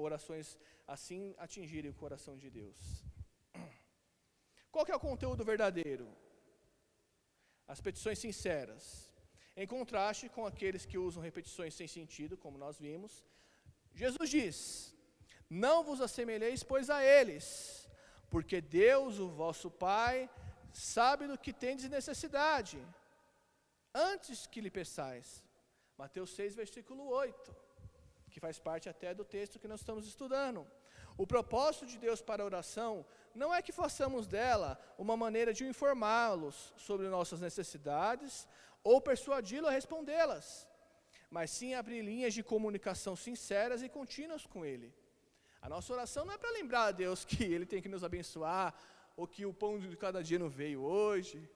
orações assim atingirem o coração de Deus. Qual que é o conteúdo verdadeiro? As petições sinceras. Em contraste com aqueles que usam repetições sem sentido, como nós vimos, Jesus diz: não vos assemelheis, pois, a eles, porque Deus, o vosso Pai, sabe do que tendes necessidade, antes que lhe peçais. Mateus 6, versículo 8, que faz parte até do texto que nós estamos estudando. O propósito de Deus para a oração não é que façamos dela uma maneira de informá-los sobre nossas necessidades ou persuadi-lo a respondê-las, mas sim abrir linhas de comunicação sinceras e contínuas com Ele. A nossa oração não é para lembrar a Deus que Ele tem que nos abençoar, ou que o pão de cada dia não veio hoje,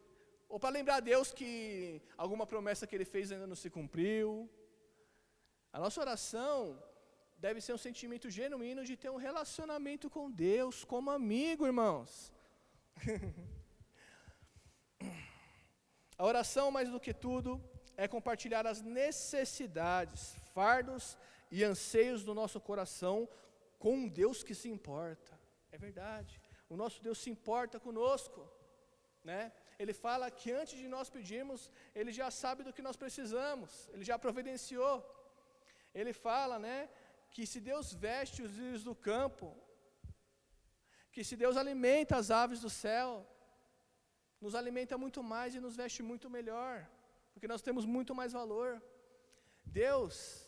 ou para lembrar a Deus que alguma promessa que Ele fez ainda não se cumpriu. A nossa oração deve ser um sentimento genuíno de ter um relacionamento com Deus, como amigo, irmãos. A oração, mais do que tudo, é compartilhar as necessidades, fardos e anseios do nosso coração com um Deus que se importa. É verdade, o nosso Deus se importa conosco, né? Ele fala que antes de nós pedirmos, Ele já sabe do que nós precisamos, Ele já providenciou. Ele fala, né, que se Deus veste os lírios do campo, que se Deus alimenta as aves do céu, nos alimenta muito mais e nos veste muito melhor, porque nós temos muito mais valor. Deus,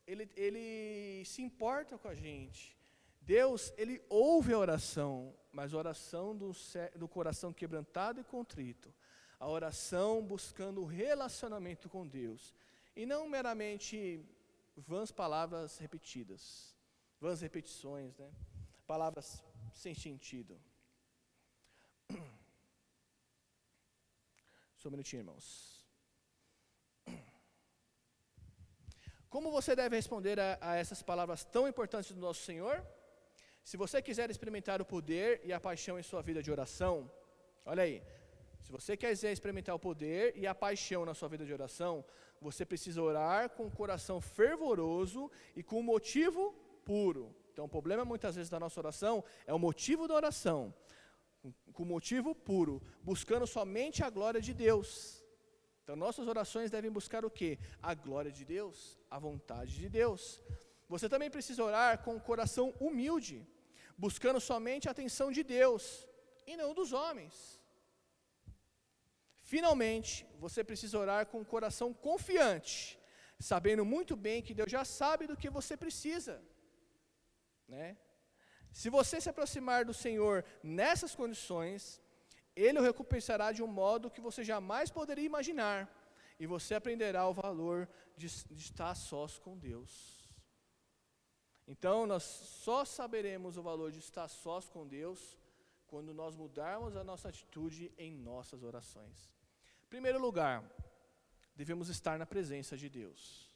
Ele se importa com a gente. Deus, Ele ouve a oração, mas a oração do coração quebrantado e contrito. A oração buscando o relacionamento com Deus. E não meramente vãs palavras repetidas, vãs repetições, né? Palavras sem sentido. Só um minutinho, irmãos. Como você deve responder a essas palavras tão importantes do nosso Senhor? Se você quiser experimentar o poder e a paixão em sua vida de oração, olha aí, se você quiser experimentar o poder e a paixão na sua vida de oração, você precisa orar com o coração fervoroso e com motivo puro. Então, o problema muitas vezes da nossa oração é o motivo da oração, com motivo puro, buscando somente a glória de Deus. Então, nossas orações devem buscar o quê? A glória de Deus, a vontade de Deus. Você também precisa orar com o coração humilde, buscando somente a atenção de Deus e não dos homens. Finalmente, você precisa orar com o coração confiante, sabendo muito bem que Deus já sabe do que você precisa, né? Se você se aproximar do Senhor nessas condições, Ele o recompensará de um modo que você jamais poderia imaginar, e você aprenderá o valor de estar sós com Deus. Então, nós só saberemos o valor de estar sós com Deus quando nós mudarmos a nossa atitude em nossas orações. Em primeiro lugar, devemos estar na presença de Deus.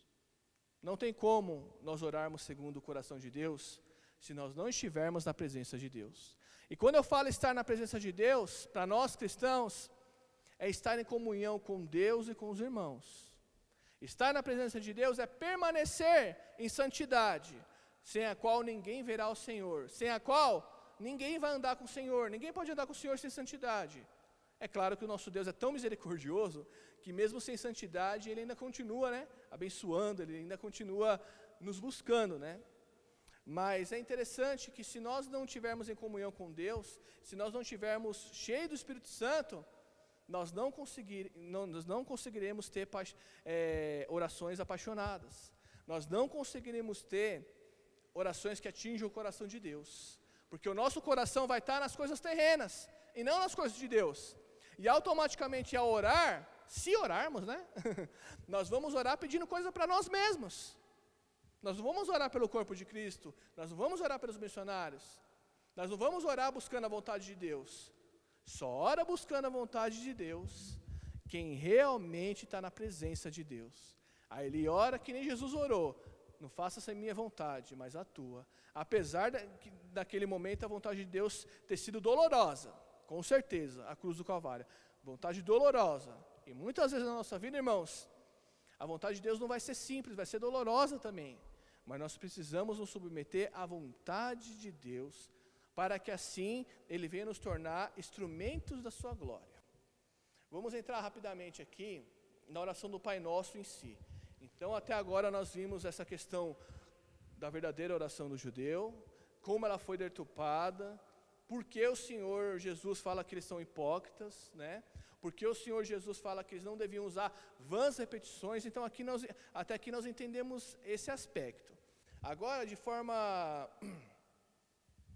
Não tem como nós orarmos segundo o coração de Deus se nós não estivermos na presença de Deus. E quando eu falo estar na presença de Deus, para nós cristãos, é estar em comunhão com Deus e com os irmãos. Estar na presença de Deus é permanecer em santidade, sem a qual ninguém verá o Senhor, sem a qual ninguém vai andar com o Senhor, ninguém pode andar com o Senhor sem santidade. É claro que o nosso Deus é tão misericordioso, que mesmo sem santidade, Ele ainda continua, né, abençoando, Ele ainda continua nos buscando, né. Mas é interessante que se nós não estivermos em comunhão com Deus, se nós não estivermos cheios do Espírito Santo, nós não conseguiremos ter orações apaixonadas. Nós não conseguiremos ter orações que atingem o coração de Deus. Porque o nosso coração vai estar nas coisas terrenas e não nas coisas de Deus. E automaticamente ao orar, se orarmos, né? Nós vamos orar pedindo coisa para nós mesmos. Nós não vamos orar pelo corpo de Cristo, nós não vamos orar pelos missionários, nós não vamos orar buscando a vontade de Deus. Só ora buscando a vontade de Deus quem realmente está na presença de Deus. Aí ele ora que nem Jesus orou, não faça-se a minha vontade, mas a tua. Apesar daquele momento a vontade de Deus ter sido dolorosa, com certeza, a cruz do Calvário, vontade dolorosa. E muitas vezes na nossa vida, irmãos, a vontade de Deus não vai ser simples, vai ser dolorosa também. Mas nós precisamos nos submeter à vontade de Deus, para que assim Ele venha nos tornar instrumentos da sua glória. Vamos entrar rapidamente aqui na oração do Pai Nosso em si. Então, até agora nós vimos essa questão da verdadeira oração do judeu, como ela foi deturpada, por que o Senhor Jesus fala que eles são hipócritas, né? Porque o Senhor Jesus fala que eles não deviam usar vãs repetições. Então, até aqui nós entendemos esse aspecto. Agora, de forma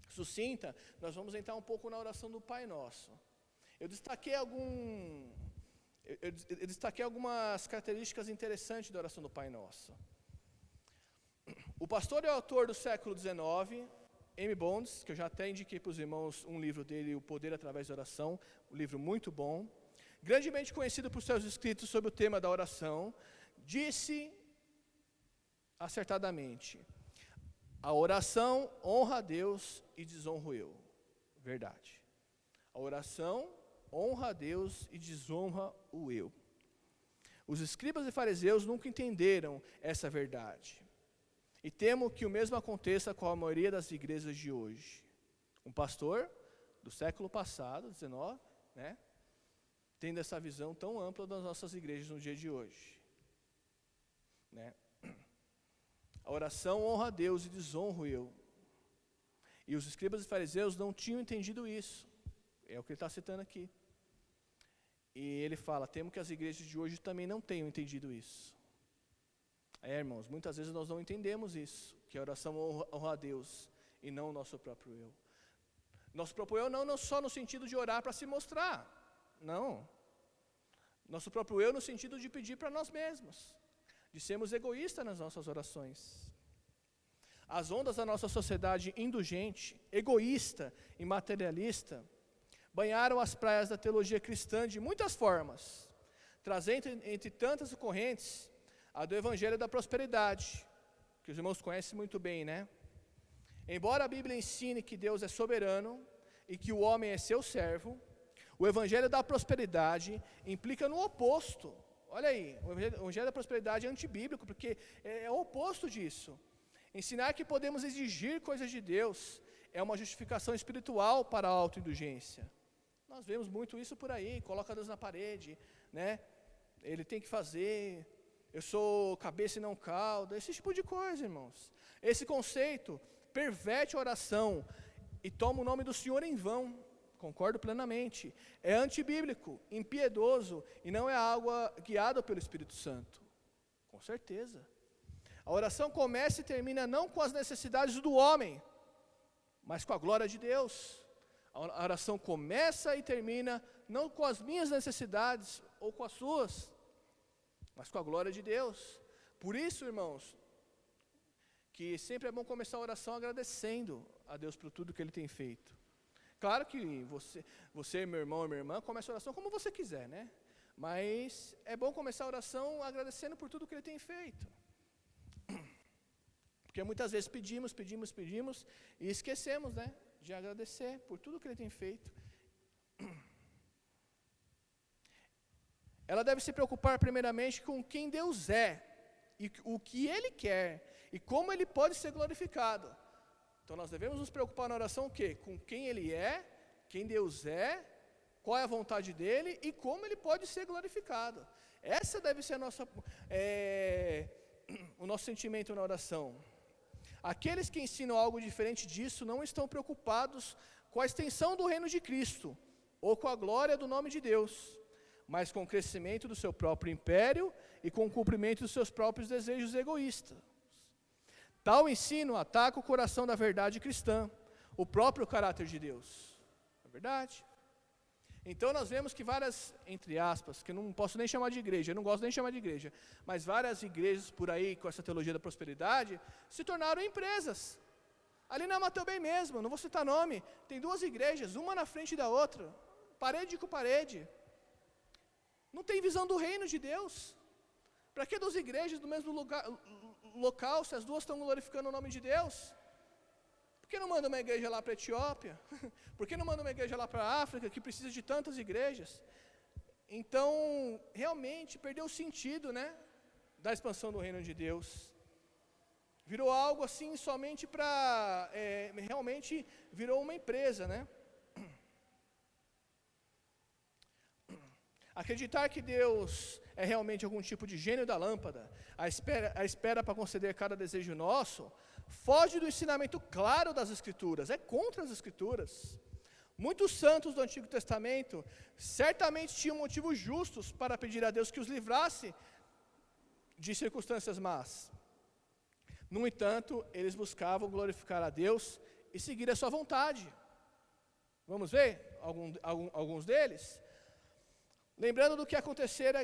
sucinta, nós vamos entrar um pouco na oração do Pai Nosso. Eu destaquei algumas características interessantes da oração do Pai Nosso. O pastor e autor do século XIX, M. Bonds, que eu já até indiquei para os irmãos um livro dele, O Poder Através da Oração, um livro muito bom, grandemente conhecido por seus escritos sobre o tema da oração, disse acertadamente: a oração honra a Deus e desonra eu. Verdade. A oração honra a Deus e desonra o eu. Os escribas e fariseus nunca entenderam essa verdade. E temo que o mesmo aconteça com a maioria das igrejas de hoje. Um pastor do século passado, 19, né, tendo essa visão tão ampla das nossas igrejas no dia de hoje. Né? A oração honra a Deus e desonra o eu. E os escribas e fariseus não tinham entendido isso. É o que ele está citando aqui. E ele fala, temo que as igrejas de hoje também não tenham entendido isso. Irmãos, muitas vezes nós não entendemos isso, que a oração honra a Deus e não o nosso próprio eu. Nosso próprio eu não só no sentido de orar para se mostrar, não. Nosso próprio eu no sentido de pedir para nós mesmos, de sermos egoístas nas nossas orações. As ondas da nossa sociedade indulgente, egoísta e materialista banharam as praias da teologia cristã de muitas formas, trazendo entre tantas correntes a do Evangelho da Prosperidade, que os irmãos conhecem muito bem, né? Embora a Bíblia ensine que Deus é soberano e que o homem é seu servo, o Evangelho da Prosperidade implica no oposto. Olha aí, o Evangelho da Prosperidade é antibíblico, porque é o oposto disso. Ensinar que podemos exigir coisas de Deus é uma justificação espiritual para a autoindulgência. Nós vemos muito isso por aí, coloca Deus na parede, né? Ele tem que fazer, eu sou cabeça e não cauda, esse tipo de coisa, irmãos. Esse conceito perverte a oração e toma o nome do Senhor em vão, concordo plenamente. É antibíblico, impiedoso e não é algo guiado pelo Espírito Santo, com certeza. A oração começa e termina não com as necessidades do homem, mas com a glória de Deus. A oração começa e termina não com as minhas necessidades ou com as suas, mas com a glória de Deus. Por isso, irmãos, que sempre é bom começar a oração agradecendo a Deus por tudo que Ele tem feito. Claro que você, meu irmão e minha irmã, comece a oração como você quiser, né? Mas é bom começar a oração agradecendo por tudo que Ele tem feito. Porque muitas vezes pedimos e esquecemos, né, de agradecer por tudo que Ele tem feito. Ela deve se preocupar primeiramente com quem Deus é, e o que Ele quer, e como Ele pode ser glorificado. Então nós devemos nos preocupar na oração o quê? Com quem Ele é, quem Deus é, qual é a vontade dEle e como Ele pode ser glorificado. Essa deve ser a nossa, o nosso sentimento na oração. Aqueles que ensinam algo diferente disso não estão preocupados com a extensão do reino de Cristo, ou com a glória do nome de Deus, mas com o crescimento do seu próprio império e com o cumprimento dos seus próprios desejos egoístas. Tal ensino ataca o coração da verdade cristã, o próprio caráter de Deus. É verdade? Então nós vemos que várias, entre aspas, que eu não posso nem chamar de igreja, eu não gosto nem de chamar de igreja, mas várias igrejas por aí com essa teologia da prosperidade se tornaram empresas. Ali na Mateu Bem mesmo, não vou citar nome, tem 2 igrejas, uma na frente da outra, parede com parede. Não tem visão do reino de Deus. Para que 2 igrejas do mesmo local, se as 2 estão glorificando o nome de Deus? Por que não manda uma igreja lá para a Etiópia? Por que não manda uma igreja lá para a África, que precisa de tantas igrejas? Então, realmente, perdeu o sentido, né, da expansão do reino de Deus. Virou algo assim somente para, realmente virou uma empresa, né? Acreditar que Deus é realmente algum tipo de gênio da lâmpada, a espera para conceder cada desejo nosso, foge do ensinamento claro das Escrituras, é contra as Escrituras. Muitos santos do Antigo Testamento certamente tinham motivos justos para pedir a Deus que os livrasse de circunstâncias más. No entanto, eles buscavam glorificar a Deus e seguir a sua vontade. Vamos ver alguns deles? Lembrando do que acontecera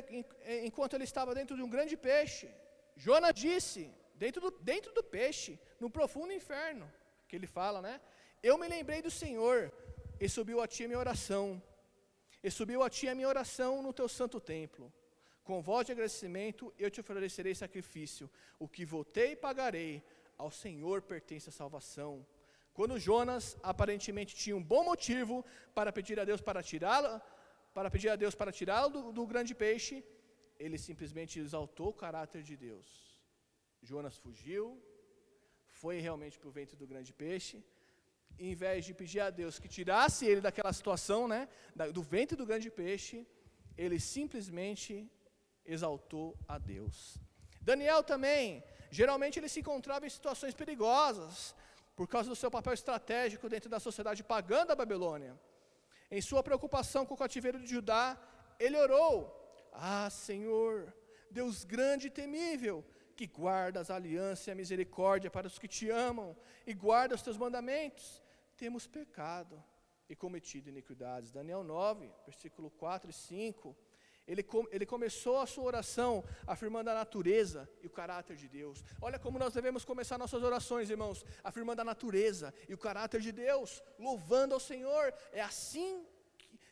enquanto ele estava dentro de um grande peixe. Jonas disse, dentro do peixe, no profundo inferno, que ele fala, né? Eu me lembrei do Senhor, e subiu a ti a minha oração. E subiu a ti a minha oração no teu santo templo. Com voz de agradecimento, eu te oferecerei sacrifício. O que votei e pagarei, ao Senhor pertence a salvação. Quando Jonas aparentemente tinha um bom motivo para pedir a Deus para tirá-lo do grande peixe, ele simplesmente exaltou o caráter de Deus. Jonas fugiu, foi realmente para o ventre do grande peixe, e em vez de pedir a Deus que tirasse ele daquela situação, né, do ventre do grande peixe, ele simplesmente exaltou a Deus. Daniel também, geralmente ele se encontrava em situações perigosas, por causa do seu papel estratégico dentro da sociedade pagã da Babilônia. Em sua preocupação com o cativeiro de Judá, ele orou: Ah, Senhor, Deus grande e temível, que guardas a aliança e a misericórdia para os que te amam, e guarda os teus mandamentos, temos pecado e cometido iniquidades. Daniel 9, versículo 4 e 5. Ele começou a sua oração afirmando a natureza e o caráter de Deus. Olha como nós devemos começar nossas orações, irmãos, afirmando a natureza e o caráter de Deus, louvando ao Senhor. É assim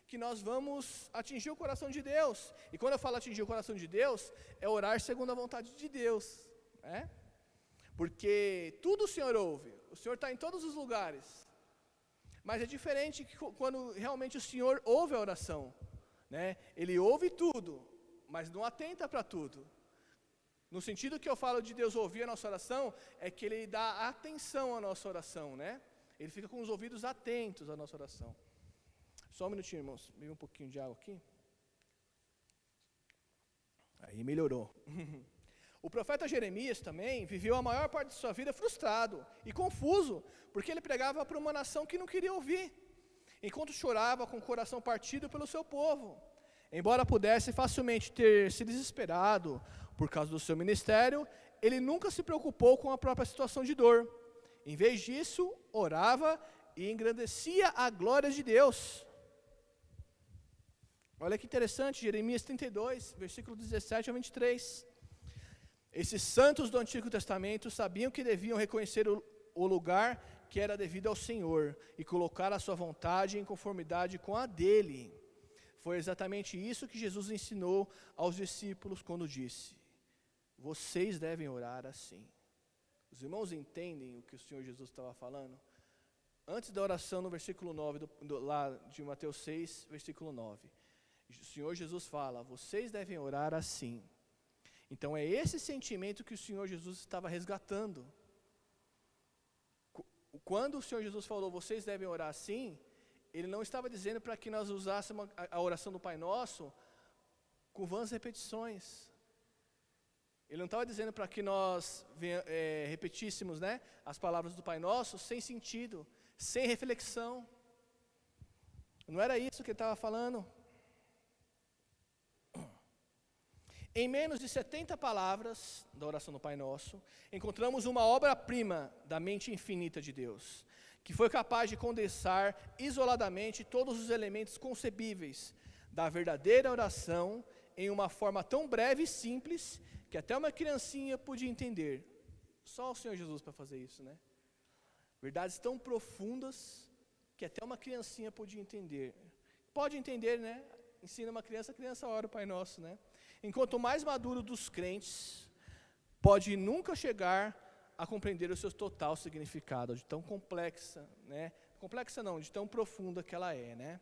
que nós vamos atingir o coração de Deus. E quando eu falo atingir o coração de Deus, é orar segundo a vontade de Deus, né? Porque tudo o Senhor ouve, o Senhor está em todos os lugares. Mas é diferente que quando realmente o Senhor ouve a oração, né? Ele ouve tudo, mas não atenta para tudo. No sentido que eu falo de Deus ouvir a nossa oração, é que Ele dá atenção à nossa oração, né? Ele fica com os ouvidos atentos à nossa oração. Só um minutinho, irmãos, bebi um pouquinho de água aqui. Aí melhorou. O profeta Jeremias também viveu a maior parte de sua vida frustrado e confuso, porque ele pregava para uma nação que não queria ouvir, enquanto chorava com o coração partido pelo seu povo. Embora pudesse facilmente ter se desesperado por causa do seu ministério, ele nunca se preocupou com a própria situação de dor. Em vez disso, orava e engrandecia a glória de Deus. Olha que interessante, Jeremias 32, versículo 17 a 23. Esses santos do Antigo Testamento sabiam que deviam reconhecer o lugar que era devido ao Senhor e colocar a sua vontade em conformidade com a dele. Foi exatamente isso que Jesus ensinou aos discípulos quando disse: vocês devem orar assim. Os irmãos entendem o que o Senhor Jesus estava falando? Antes da oração, no versículo 9, lá de Mateus 6, versículo 9. O Senhor Jesus fala: vocês devem orar assim. Então é esse sentimento que o Senhor Jesus estava resgatando. Quando o Senhor Jesus falou, vocês devem orar assim, Ele não estava dizendo para que nós usássemos a oração do Pai Nosso com vãs repetições. Ele não estava dizendo para que nós repetíssemos, né, as palavras do Pai Nosso sem sentido, sem reflexão. Não era isso que ele estava falando. Em menos de 70 palavras da oração do Pai Nosso, encontramos uma obra-prima da mente infinita de Deus, que foi capaz de condensar isoladamente todos os elementos concebíveis da verdadeira oração em uma forma tão breve e simples que até uma criancinha podia entender. Só o Senhor Jesus para fazer isso, né? Verdades tão profundas que até uma criancinha podia entender. Pode entender, né? Ensina uma criança, a criança ora o Pai Nosso, né? Enquanto o mais maduro dos crentes pode nunca chegar a compreender o seu total significado, de tão complexa, né? Complexa não, de tão profunda que ela é, né?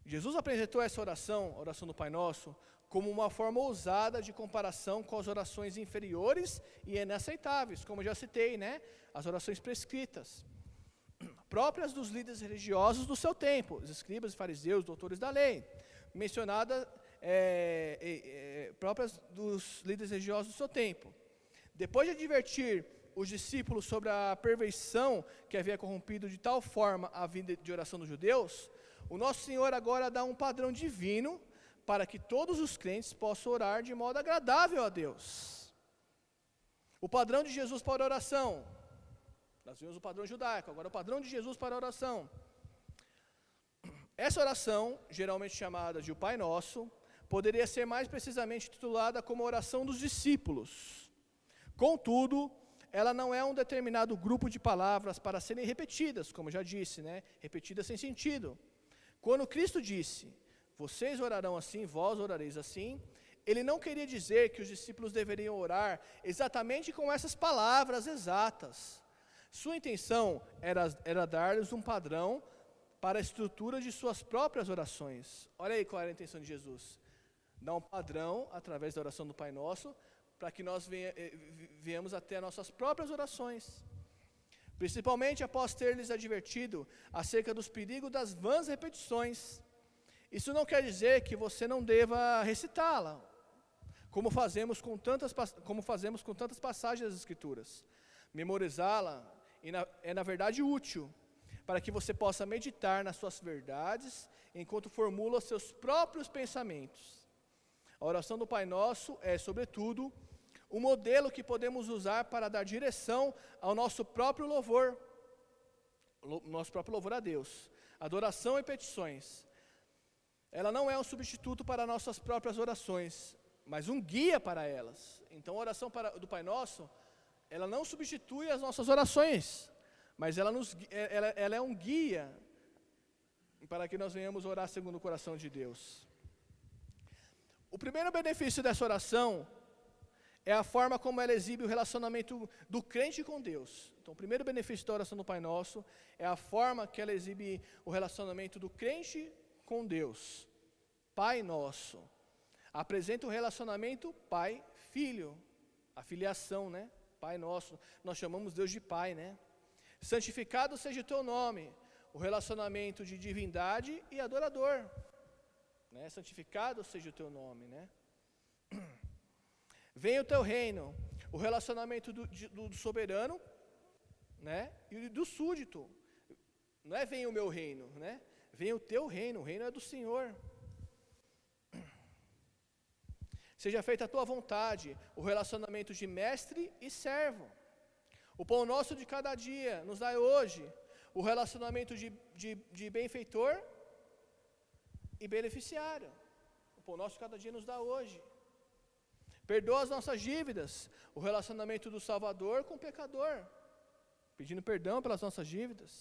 Jesus apresentou essa oração, a oração do Pai Nosso, como uma forma ousada de comparação com as orações inferiores e inaceitáveis, como eu já citei, né? As orações prescritas, próprias dos líderes religiosos do seu tempo, os escribas, fariseus, doutores da lei, mencionadas, próprias dos líderes religiosos do seu tempo. Depois de advertir os discípulos sobre a perversão que havia corrompido de tal forma a vida de oração dos judeus, o nosso Senhor agora dá um padrão divino para que todos os crentes possam orar de modo agradável a Deus. O padrão de Jesus para a oração. Nós vimos o padrão judaico, agora o padrão de Jesus para a oração. Essa oração, geralmente chamada de o Pai Nosso, poderia ser mais precisamente titulada como a oração dos discípulos. Contudo, ela não é um determinado grupo de palavras para serem repetidas, como já disse, né? Repetidas sem sentido. Quando Cristo disse, vocês orarão assim, vós orareis assim, ele não queria dizer que os discípulos deveriam orar exatamente com essas palavras exatas. Sua intenção era dar-lhes um padrão para a estrutura de suas próprias orações. Olha aí qual era a intenção de Jesus. Dar um padrão, através da oração do Pai Nosso, para que nós venhamos até as nossas próprias orações. Principalmente após ter lhes advertido acerca dos perigos das vãs repetições. Isso não quer dizer que você não deva recitá-la, como fazemos com tantas passagens das Escrituras. Memorizá-la é na verdade útil, para que você possa meditar nas suas verdades, enquanto formula seus próprios pensamentos. A oração do Pai Nosso é, sobretudo, um modelo que podemos usar para dar direção ao nosso próprio louvor a Deus. Adoração e petições. Ela não é um substituto para nossas próprias orações, mas um guia para elas. Então a oração do Pai Nosso, ela não substitui as nossas orações, mas ela é um guia para que nós venhamos orar segundo o coração de Deus. O primeiro benefício dessa oração é a forma como ela exibe o relacionamento do crente com Deus. Então, o primeiro benefício da oração do Pai Nosso é a forma que ela exibe o relacionamento do crente com Deus. Pai Nosso. Apresenta o relacionamento pai-filho. A filiação, né? Pai Nosso. Nós chamamos Deus de Pai, né? Santificado seja o teu nome. O relacionamento de divindade e adorador. Né? Santificado seja o teu nome, né? Venha o teu reino, o relacionamento do soberano, né, e do súdito. Não é venha o meu reino, né? Venha o teu reino, o reino é do Senhor. Seja feita a tua vontade, o relacionamento de mestre e servo. O pão nosso de cada dia nos dai hoje, o relacionamento de benfeitor e beneficiário. O pão nosso de cada dia nos dá hoje. Perdoa as nossas dívidas, o relacionamento do Salvador com o pecador, pedindo perdão pelas nossas dívidas.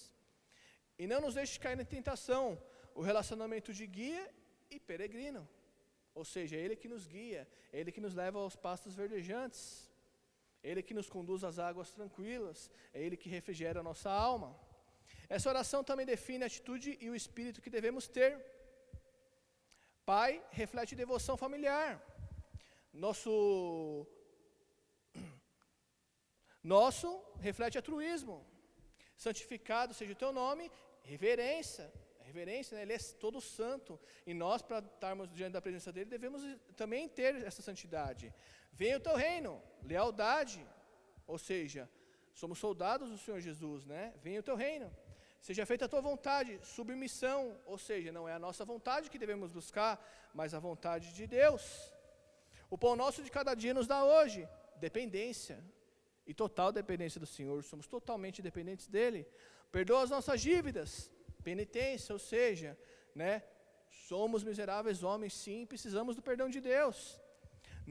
E não nos deixe cair na tentação, o relacionamento de guia e peregrino. Ou seja, é Ele que nos guia, é Ele que nos leva aos pastos verdejantes, é Ele que nos conduz às águas tranquilas, é Ele que refrigera a nossa alma. Essa oração também define a atitude e o espírito que devemos ter. Pai reflete devoção familiar. Nosso reflete altruísmo. Santificado seja o teu nome, reverência, reverência, né? Ele é todo santo, e nós, para estarmos diante da presença dele, devemos também ter essa santidade. Venha o teu reino, lealdade, ou seja, somos soldados do Senhor Jesus, né? Venha o teu reino, seja feita a tua vontade, submissão, ou seja, não é a nossa vontade que devemos buscar, mas a vontade de Deus. O pão nosso de cada dia nos dá hoje, dependência, e total dependência do Senhor, somos totalmente dependentes dele. Perdoa as nossas dívidas, penitência, ou seja, né? Somos miseráveis homens, sim, precisamos do perdão de Deus.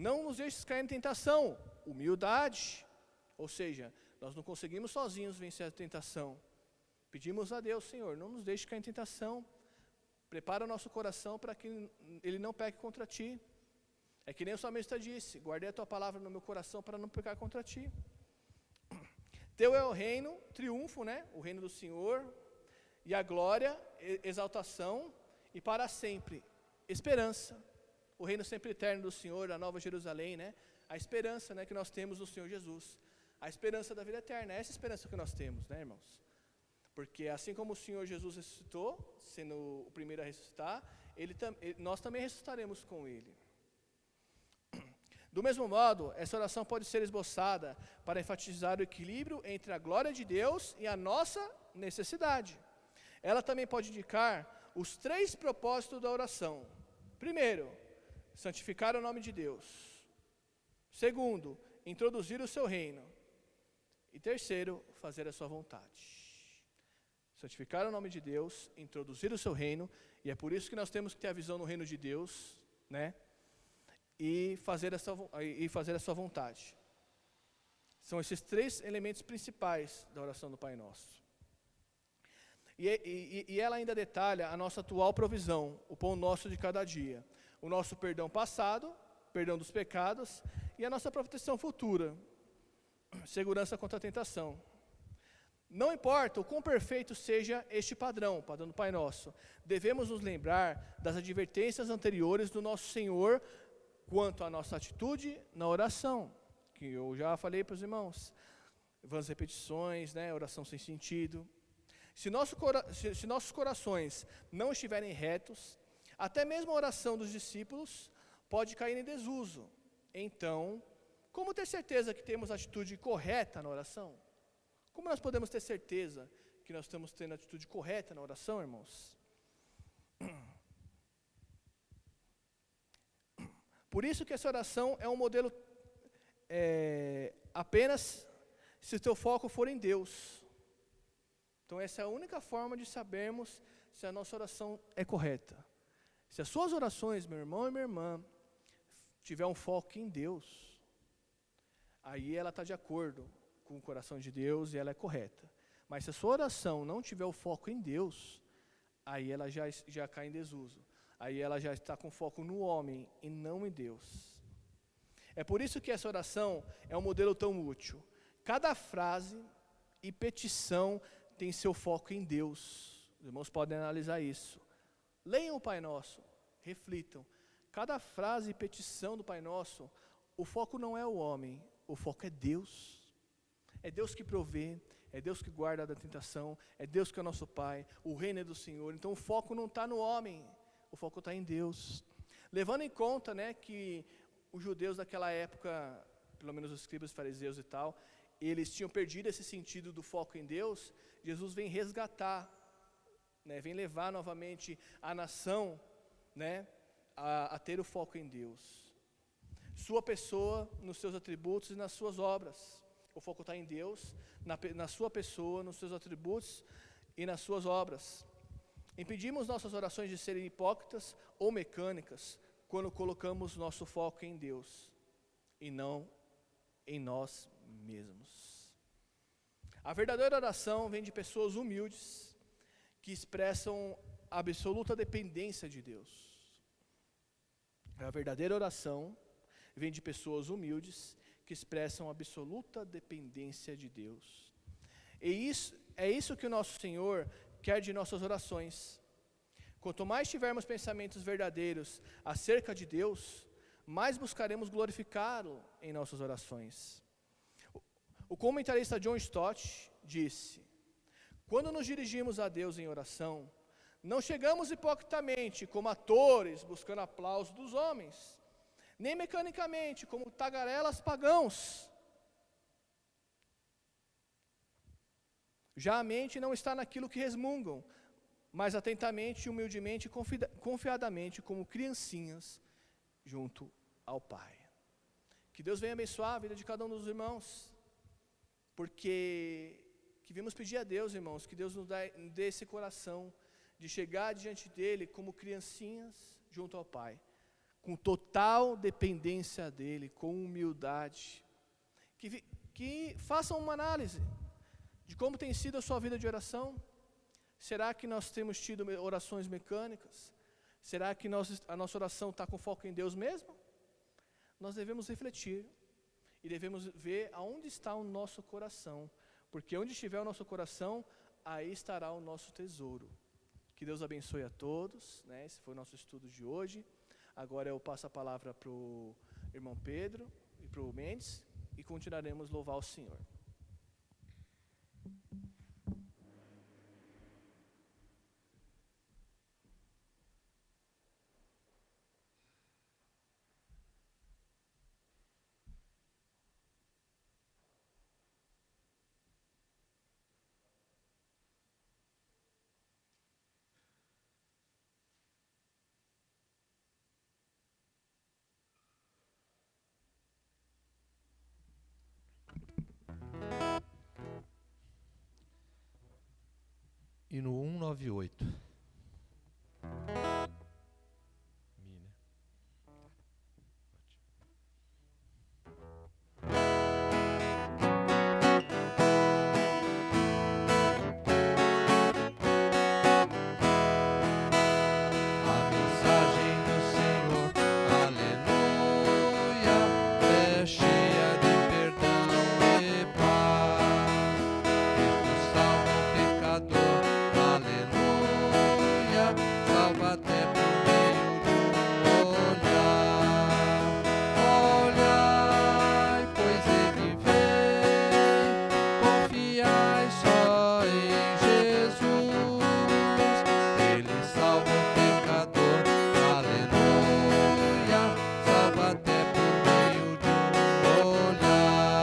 Não nos deixes cair em tentação, humildade, ou seja, nós não conseguimos sozinhos vencer a tentação. Pedimos a Deus, Senhor, não nos deixe cair em tentação. Prepara o nosso coração para que ele não peque contra ti. É que nem o salmista disse, guardei a tua palavra no meu coração para não pecar contra ti. Teu é o reino, triunfo, né? O reino do Senhor, e a glória, exaltação, e para sempre, esperança. O reino sempre eterno do Senhor, a nova Jerusalém, né? A esperança, né, que nós temos no Senhor Jesus. A esperança da vida eterna, é essa esperança que nós temos, né, irmãos? Porque assim como o Senhor Jesus ressuscitou, sendo o primeiro a ressuscitar, nós também ressuscitaremos com Ele. Do mesmo modo, essa oração pode ser esboçada para enfatizar o equilíbrio entre a glória de Deus e a nossa necessidade. Ela também pode indicar os 3 propósitos da oração. Primeiro, santificar o nome de Deus. Segundo, introduzir o seu reino. E terceiro, fazer a sua vontade. Santificar o nome de Deus, introduzir o seu reino, e é por isso que nós temos que ter a visão no reino de Deus, né? E fazer a sua vontade. São esses 3 elementos principais da oração do Pai Nosso. E ela ainda detalha a nossa atual provisão, o pão nosso de cada dia, o nosso perdão passado, perdão dos pecados, e a nossa proteção futura, segurança contra a tentação. Não importa o quão perfeito seja este padrão do Pai Nosso, devemos nos lembrar das advertências anteriores do nosso Senhor quanto à nossa atitude na oração, que eu já falei para os irmãos, vãs repetições, né, oração sem sentido. Se nossos corações não estiverem retos, até mesmo a oração dos discípulos pode cair em desuso. Então, como ter certeza que temos a atitude correta na oração? Como nós podemos ter certeza que nós estamos tendo a atitude correta na oração, irmãos? Por isso que essa oração é um modelo apenas se o teu foco for em Deus. Então essa é a única forma de sabermos se a nossa oração é correta. Se as suas orações, meu irmão e minha irmã, tiver um foco em Deus, aí ela está de acordo com o coração de Deus e ela é correta. Mas se a sua oração não tiver o foco em Deus, aí ela já cai em desuso. Aí ela já está com foco no homem e não em Deus. É por isso que essa oração é um modelo tão útil. Cada frase e petição tem seu foco em Deus. Os irmãos podem analisar isso. Leiam o Pai Nosso, reflitam. Cada frase e petição do Pai Nosso, o foco não é o homem, o foco é Deus. É Deus que provê, é Deus que guarda da tentação, é Deus que é nosso Pai, o reino é do Senhor. Então o foco não está no homem, o foco está em Deus. Levando em conta, né, que os judeus daquela época, pelo menos os escribas, fariseus e tal, eles tinham perdido esse sentido do foco em Deus. Jesus vem resgatar, né, vem levar novamente a nação, né, a ter o foco em Deus. Sua pessoa, nos seus atributos e nas suas obras. O foco está em Deus, na sua pessoa, nos seus atributos e nas suas obras. Impedimos nossas orações de serem hipócritas ou mecânicas quando colocamos nosso foco em Deus e não em nós mesmos. A verdadeira oração vem de pessoas humildes que expressam absoluta dependência de Deus. A verdadeira oração vem de pessoas humildes que expressam absoluta dependência de Deus. E é isso que o nosso Senhor quer de nossas orações. Quanto mais tivermos pensamentos verdadeiros acerca de Deus, mais buscaremos glorificá-lo em nossas orações. O comentarista John Stott disse: quando nos dirigimos a Deus em oração, Não chegamos hipocritamente como atores, buscando aplauso dos homens, nem mecanicamente como tagarelas pagãos. Já a mente não está naquilo que resmungam, mas atentamente, humildemente e confiadamente, como criancinhas, junto ao Pai. Que Deus venha abençoar a vida de cada um dos irmãos, porque que vimos pedir a Deus, irmãos, que Deus nos dê esse coração de chegar diante dEle como criancinhas junto ao Pai, com total dependência dEle, com humildade. Que façam uma análise de como tem sido a sua vida de oração. Será que nós temos tido orações mecânicas? Será que a nossa oração está com foco em Deus mesmo? Nós devemos refletir e devemos ver aonde está o nosso coração, porque onde estiver o nosso coração, aí estará o nosso tesouro. Que Deus abençoe a todos, né? Esse foi o nosso estudo de hoje. Agora eu passo a palavra para o irmão Pedro e para o Mendes e continuaremos a louvar o Senhor. E no 198. Mi, né? A mensagem do Senhor, aleluia, é cheia de perdão e paz. Cristo salva o pecador, aleluia, salva até por meio de um olhar. Olhai, pois ele vem, confiai só em Jesus. Ele salva o pecador, aleluia, salva até por meio de um olhar.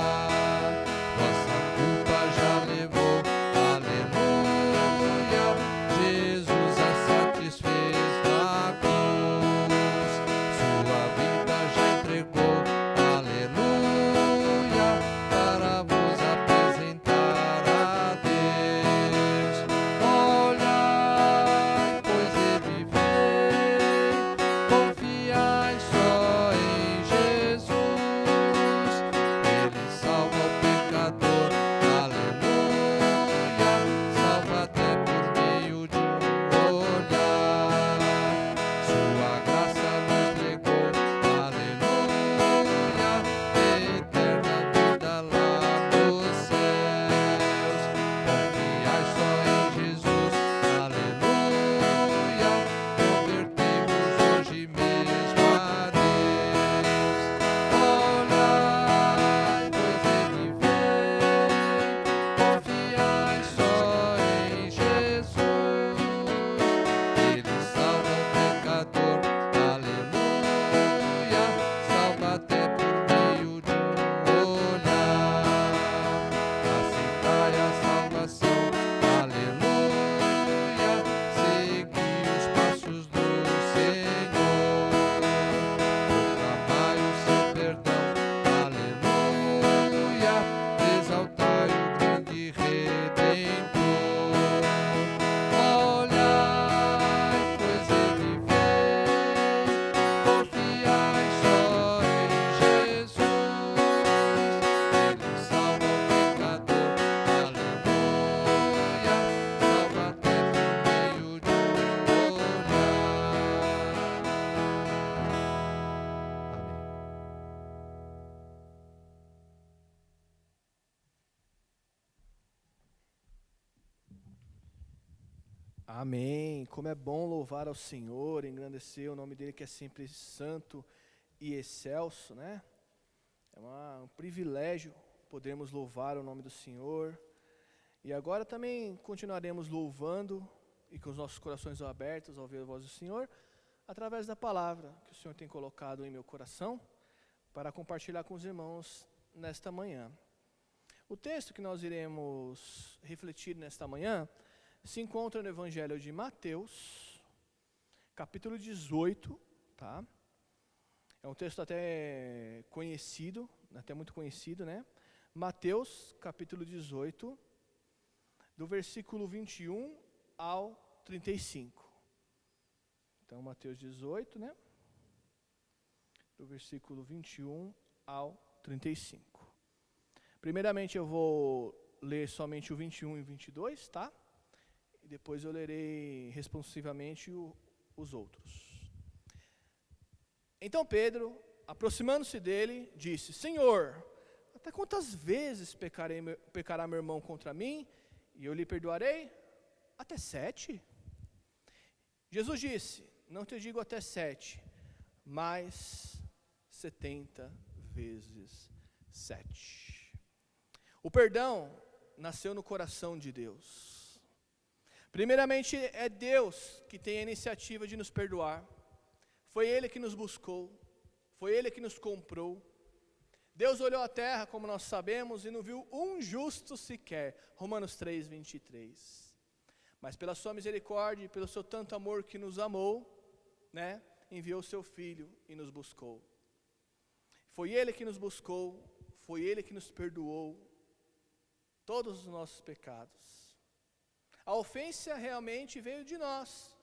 Nossa culpa já levou, aleluia, Jesus a satisfez na cruz. Sua vida já entregou, aleluia, para vos apresentar a Deus. Olhai, pois ele vem, confiai só em Jesus. Ele salva o pecador, aleluia, salva até por meio de um olhar. Sua graça nos legou, aleluia, eterna vida lá nos céus. Confiai só em Jesus, aleluia, convertemos hoje mesmo a Deus. Olhai, pois ele vem, confiai só em Jesus. Ele salva o pecador, aleluia, salva até por meio de um olhar. Aceitai a salvação, aleluia, segui os passos do Senhor. Proclamai o seu perdão, aleluia, exaltai o grande Redentor. Olhai, pois ele vem, confiai só em Jesus. Ele salva o pecador, aleluia, salva até por meio de um olhar. Amém. Como é bom louvar ao Senhor, engrandecer o nome dEle que é sempre santo e excelso, né? É um privilégio podermos louvar o nome do Senhor. E agora também continuaremos louvando e com os nossos corações abertos ao ouvir a voz do Senhor, através da palavra que o Senhor tem colocado em meu coração, para compartilhar com os irmãos nesta manhã. O texto que nós iremos refletir nesta manhã se encontra no Evangelho de Mateus, capítulo 18, tá? É um texto até conhecido, até muito conhecido, né? Mateus, capítulo 18, do versículo 21 ao 35. Então, Mateus 18, né? Do versículo 21 ao 35. Primeiramente eu vou ler somente o 21 e o 22, tá? E depois eu lerei responsivamente os outros. Então Pedro, aproximando-se dele, disse: Senhor, até quantas vezes pecará meu irmão contra mim, e eu lhe perdoarei? Até 7? Jesus disse: Não te digo até 7, mas 70 vezes 7. O perdão nasceu no coração de Deus. Primeiramente, é Deus que tem a iniciativa de nos perdoar. Foi Ele que nos buscou, foi Ele que nos comprou. Deus olhou a terra, como nós sabemos, e não viu um justo sequer. Romanos 3, 23. Mas pela sua misericórdia e pelo seu tanto amor que nos amou, né, enviou o seu Filho e nos buscou. Foi Ele que nos buscou, foi Ele que nos perdoou todos os nossos pecados. A ofensa realmente veio de nós.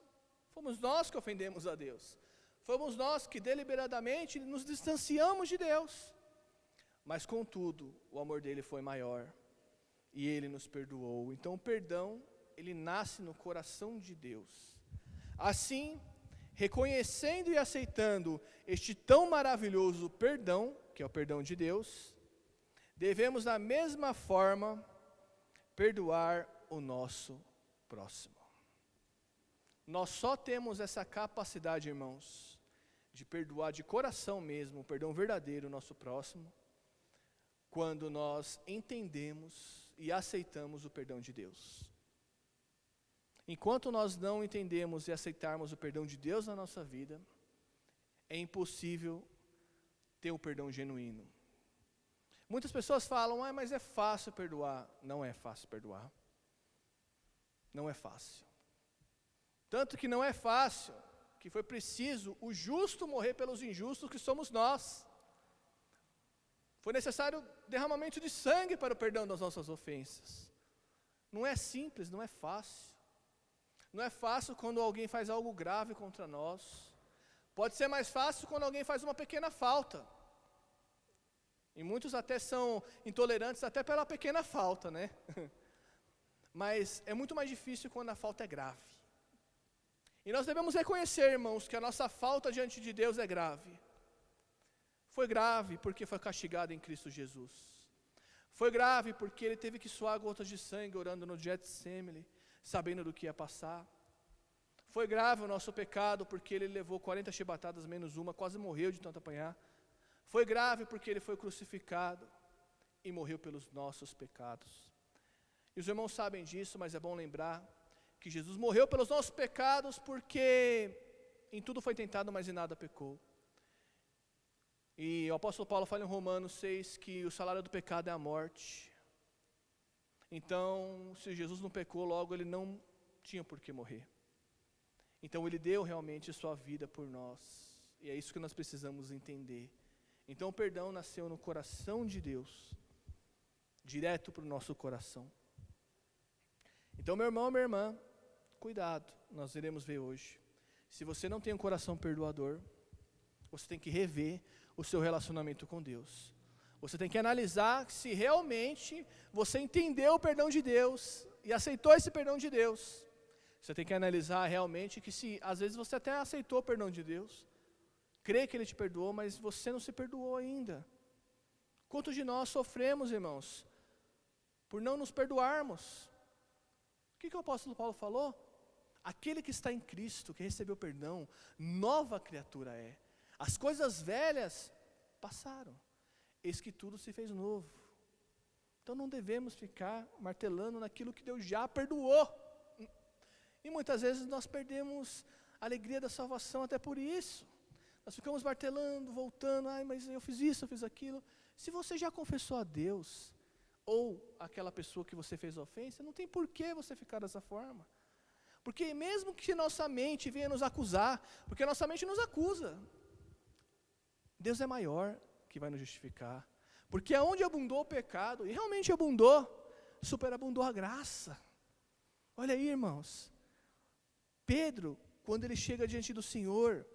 Fomos nós que ofendemos a Deus. Fomos nós que deliberadamente nos distanciamos de Deus. Mas contudo, o amor dele foi maior e ele nos perdoou. Então o perdão, ele nasce no coração de Deus. Assim, reconhecendo e aceitando este tão maravilhoso perdão, que é o perdão de Deus, devemos da mesma forma perdoar o nosso próximo. Nós só temos essa capacidade, irmãos, de perdoar de coração mesmo, o perdão verdadeiro, o nosso próximo, quando nós entendemos e aceitamos o perdão de Deus. Enquanto nós não entendemos e aceitarmos o perdão de Deus na nossa vida, é impossível ter um perdão genuíno. Muitas pessoas falam: mas é fácil perdoar. Não é fácil perdoar. Não é fácil. Tanto que não é fácil, que foi preciso o justo morrer pelos injustos, que somos nós. Foi necessário derramamento de sangue para o perdão das nossas ofensas. Não é simples, não é fácil. Não é fácil quando alguém faz algo grave contra nós. Pode ser mais fácil quando alguém faz uma pequena falta. E muitos até são intolerantes até pela pequena falta, né? Mas é muito mais difícil quando a falta é grave. E nós devemos reconhecer, irmãos, que a nossa falta diante de Deus é grave. Foi grave porque foi castigado em Cristo Jesus. Foi grave porque ele teve que suar gotas de sangue orando no Getsemane, sabendo do que ia passar. Foi grave o nosso pecado porque ele levou 40 chibatadas menos uma, quase morreu de tanto apanhar. Foi grave porque ele foi crucificado e morreu pelos nossos pecados. E os irmãos sabem disso, mas é bom lembrar que Jesus morreu pelos nossos pecados porque em tudo foi tentado, mas em nada pecou. E o apóstolo Paulo fala em Romanos 6 que o salário do pecado é a morte. Então, se Jesus não pecou, logo ele não tinha por que morrer. Então ele deu realmente sua vida por nós. E é isso que nós precisamos entender. Então o perdão nasceu no coração de Deus, direto para o nosso coração. Então, meu irmão, minha irmã, cuidado, nós iremos ver hoje. Se você não tem um coração perdoador, você tem que rever o seu relacionamento com Deus. Você tem que analisar se realmente você entendeu o perdão de Deus e aceitou esse perdão de Deus. Você tem que analisar realmente que se, às vezes você até aceitou o perdão de Deus, crê que Ele te perdoou, mas você não se perdoou ainda. Quantos de nós sofremos, irmãos, por não nos perdoarmos? O que o apóstolo Paulo falou? Aquele que está em Cristo, que recebeu perdão, nova criatura é. As coisas velhas passaram, eis que tudo se fez novo. Então não devemos ficar martelando naquilo que Deus já perdoou. E muitas vezes nós perdemos a alegria da salvação até por isso. Nós ficamos martelando, voltando, mas eu fiz isso, eu fiz aquilo. Se você já confessou a Deus, ou aquela pessoa que você fez ofensa, não tem por que você ficar dessa forma. Porque mesmo que nossa mente venha nos acusar, porque nossa mente nos acusa, Deus é maior que vai nos justificar. Porque aonde abundou o pecado, e realmente abundou, superabundou a graça. Olha aí, irmãos. Pedro, quando ele chega diante do Senhor,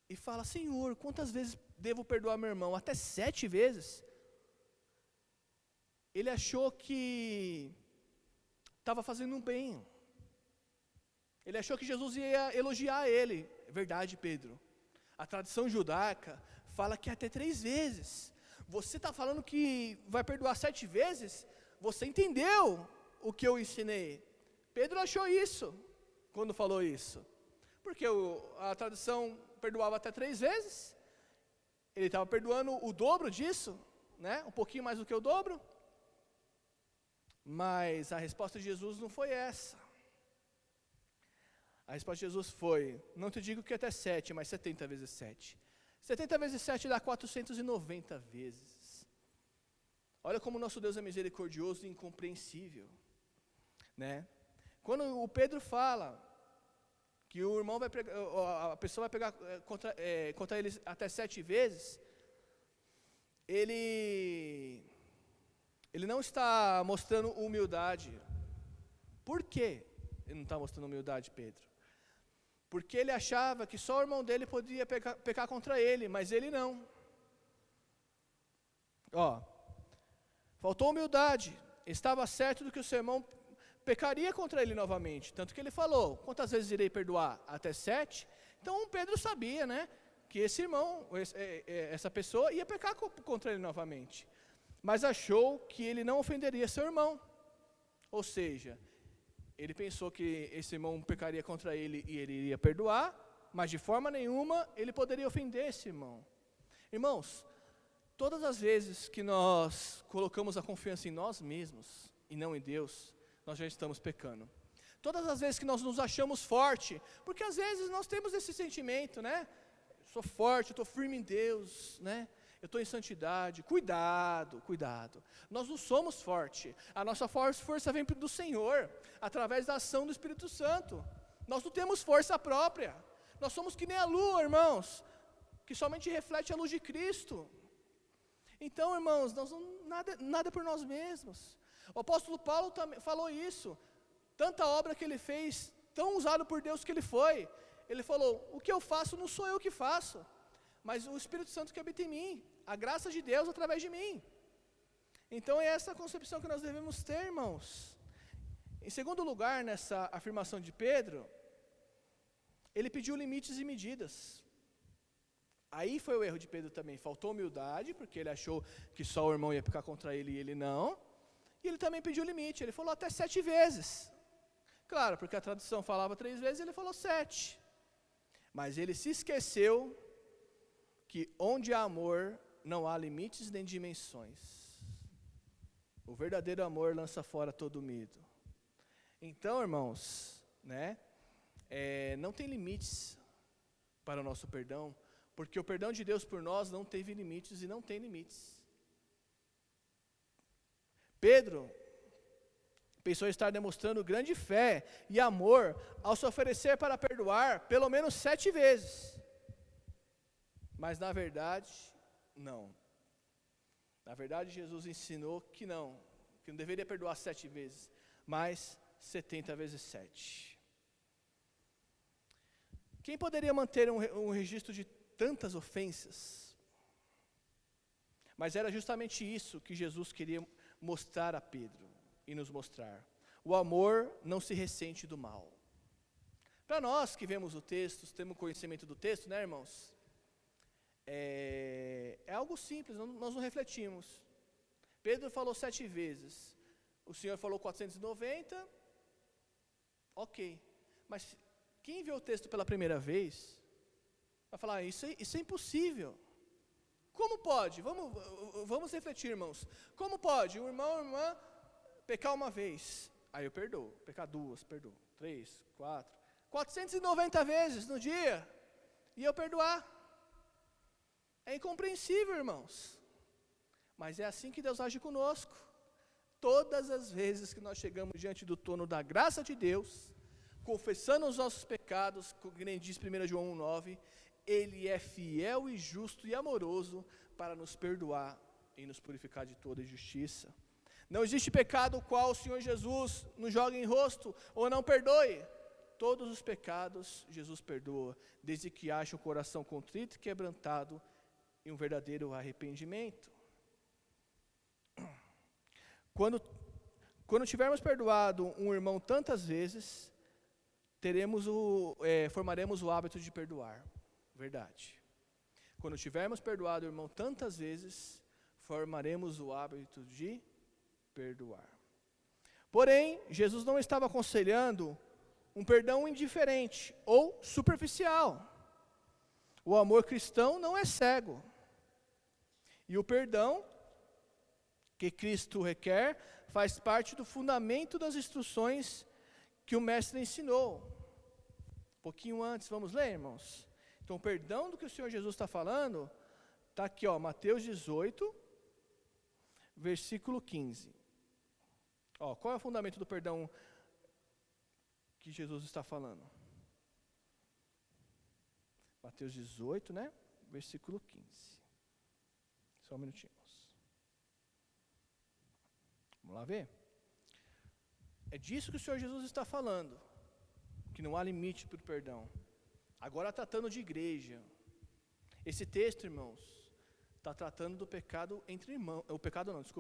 e fala, Senhor, quantas vezes devo perdoar meu irmão? Até 7 vezes. Ele achou que estava fazendo um bem. Ele achou que Jesus ia elogiar ele. É verdade, Pedro. A tradição judaica fala que até 3 vezes. Você está falando que vai perdoar 7 vezes? Você entendeu o que eu ensinei. Pedro achou isso, quando falou isso. Porque a tradição perdoava até 3 vezes. Ele estava perdoando o dobro disso, né? Um pouquinho mais do que o dobro. Mas a resposta de Jesus não foi essa. A resposta de Jesus foi, não te digo que até 7, mas 70 vezes 7. 70 vezes 7 dá 490 vezes. Olha como o nosso Deus é misericordioso e incompreensível, né? Quando o Pedro fala que o irmão vai pregar, a pessoa vai pegar contra ele até 7 vezes, ele não está mostrando humildade. Por quê ele não está mostrando humildade, Pedro? Porque ele achava que só o irmão dele podia pecar contra ele, mas ele não. Faltou humildade. Estava certo do que o seu irmão pecaria contra ele novamente. Tanto que ele falou, quantas vezes irei perdoar? Até 7. Então Pedro sabia, né, que esse irmão, essa pessoa ia pecar contra ele novamente. Mas achou que ele não ofenderia seu irmão. Ou seja, ele pensou que esse irmão pecaria contra ele e ele iria perdoar, mas de forma nenhuma ele poderia ofender esse irmão. Irmãos, todas as vezes que nós colocamos a confiança em nós mesmos e não em Deus, nós já estamos pecando. Todas as vezes que nós nos achamos forte, porque às vezes nós temos esse sentimento, né? Sou forte, estou firme em Deus, né? Eu estou em santidade. Cuidado, cuidado. Nós não somos fortes. A nossa força vem do Senhor, através da ação do Espírito Santo. Nós não temos força própria. Nós somos que nem a lua, irmãos, que somente reflete a luz de Cristo. Então, irmãos, nós não, nada por nós mesmos. O apóstolo Paulo também falou isso. Tanta obra que ele fez, tão usado por Deus que ele foi. Ele falou, o que eu faço não sou eu que faço, mas o Espírito Santo que habita em mim. A graça de Deus através de mim. Então é essa concepção que nós devemos ter, irmãos. Em segundo lugar, nessa afirmação de Pedro, ele pediu limites e medidas. Aí foi o erro de Pedro também. Faltou humildade, porque ele achou que só o irmão ia pecar contra ele e ele não. E ele também pediu limite. Ele falou até 7 vezes. Claro, porque a tradução falava 3 vezes, ele falou 7. Mas ele se esqueceu que onde há amor, não há limites nem dimensões. O verdadeiro amor lança fora todo medo. Então, irmãos, né, não tem limites para o nosso perdão, porque o perdão de Deus por nós não teve limites e não tem limites. Pedro pensou estar demonstrando grande fé e amor ao se oferecer para perdoar pelo menos 7 vezes. Mas na verdade, não. Na verdade, Jesus ensinou que não deveria perdoar 7 vezes, mas 70 vezes 7. Quem poderia manter um registro de tantas ofensas? Mas era justamente isso que Jesus queria mostrar a Pedro e nos mostrar. O amor não se ressente do mal. Para nós que vemos o texto, temos conhecimento do texto, né, irmãos? É algo simples, nós não refletimos. Pedro falou 7 vezes, o Senhor falou 490, ok. Mas quem vê o texto pela primeira vez, vai falar, isso é impossível. Como pode? Vamos refletir, irmãos. Como pode um irmão ou irmã pecar uma vez? Aí eu perdoo. Pecar 2, perdoo. 3, 4, 490 vezes no dia, e eu perdoar. É incompreensível, irmãos. Mas é assim que Deus age conosco. Todas as vezes que nós chegamos diante do trono da graça de Deus, confessando os nossos pecados, como diz 1 João 1,9, Ele é fiel e justo e amoroso para nos perdoar e nos purificar de toda injustiça. Não existe pecado o qual o Senhor Jesus nos jogue em rosto ou não perdoe. Todos os pecados Jesus perdoa, desde que haja um coração contrito e quebrantado e um verdadeiro arrependimento. Quando tivermos perdoado um irmão tantas vezes, formaremos o hábito de perdoar. Verdade. Quando tivermos perdoado o irmão tantas vezes, formaremos o hábito de perdoar. Porém, Jesus não estava aconselhando um perdão indiferente ou superficial. O amor cristão não é cego. E o perdão que Cristo requer faz parte do fundamento das instruções que o Mestre ensinou. Um pouquinho antes, vamos ler, irmãos? Então, o perdão do que o Senhor Jesus está falando, está aqui, Mateus 18, versículo 15. Qual é o fundamento do perdão que Jesus está falando? Mateus 18, né? Versículo 15. Só um minutinho. Vamos lá ver? É disso que o Senhor Jesus está falando, que não há limite para o perdão. Agora tratando de igreja. Esse texto, irmãos, está tratando do pecado entre irmãos.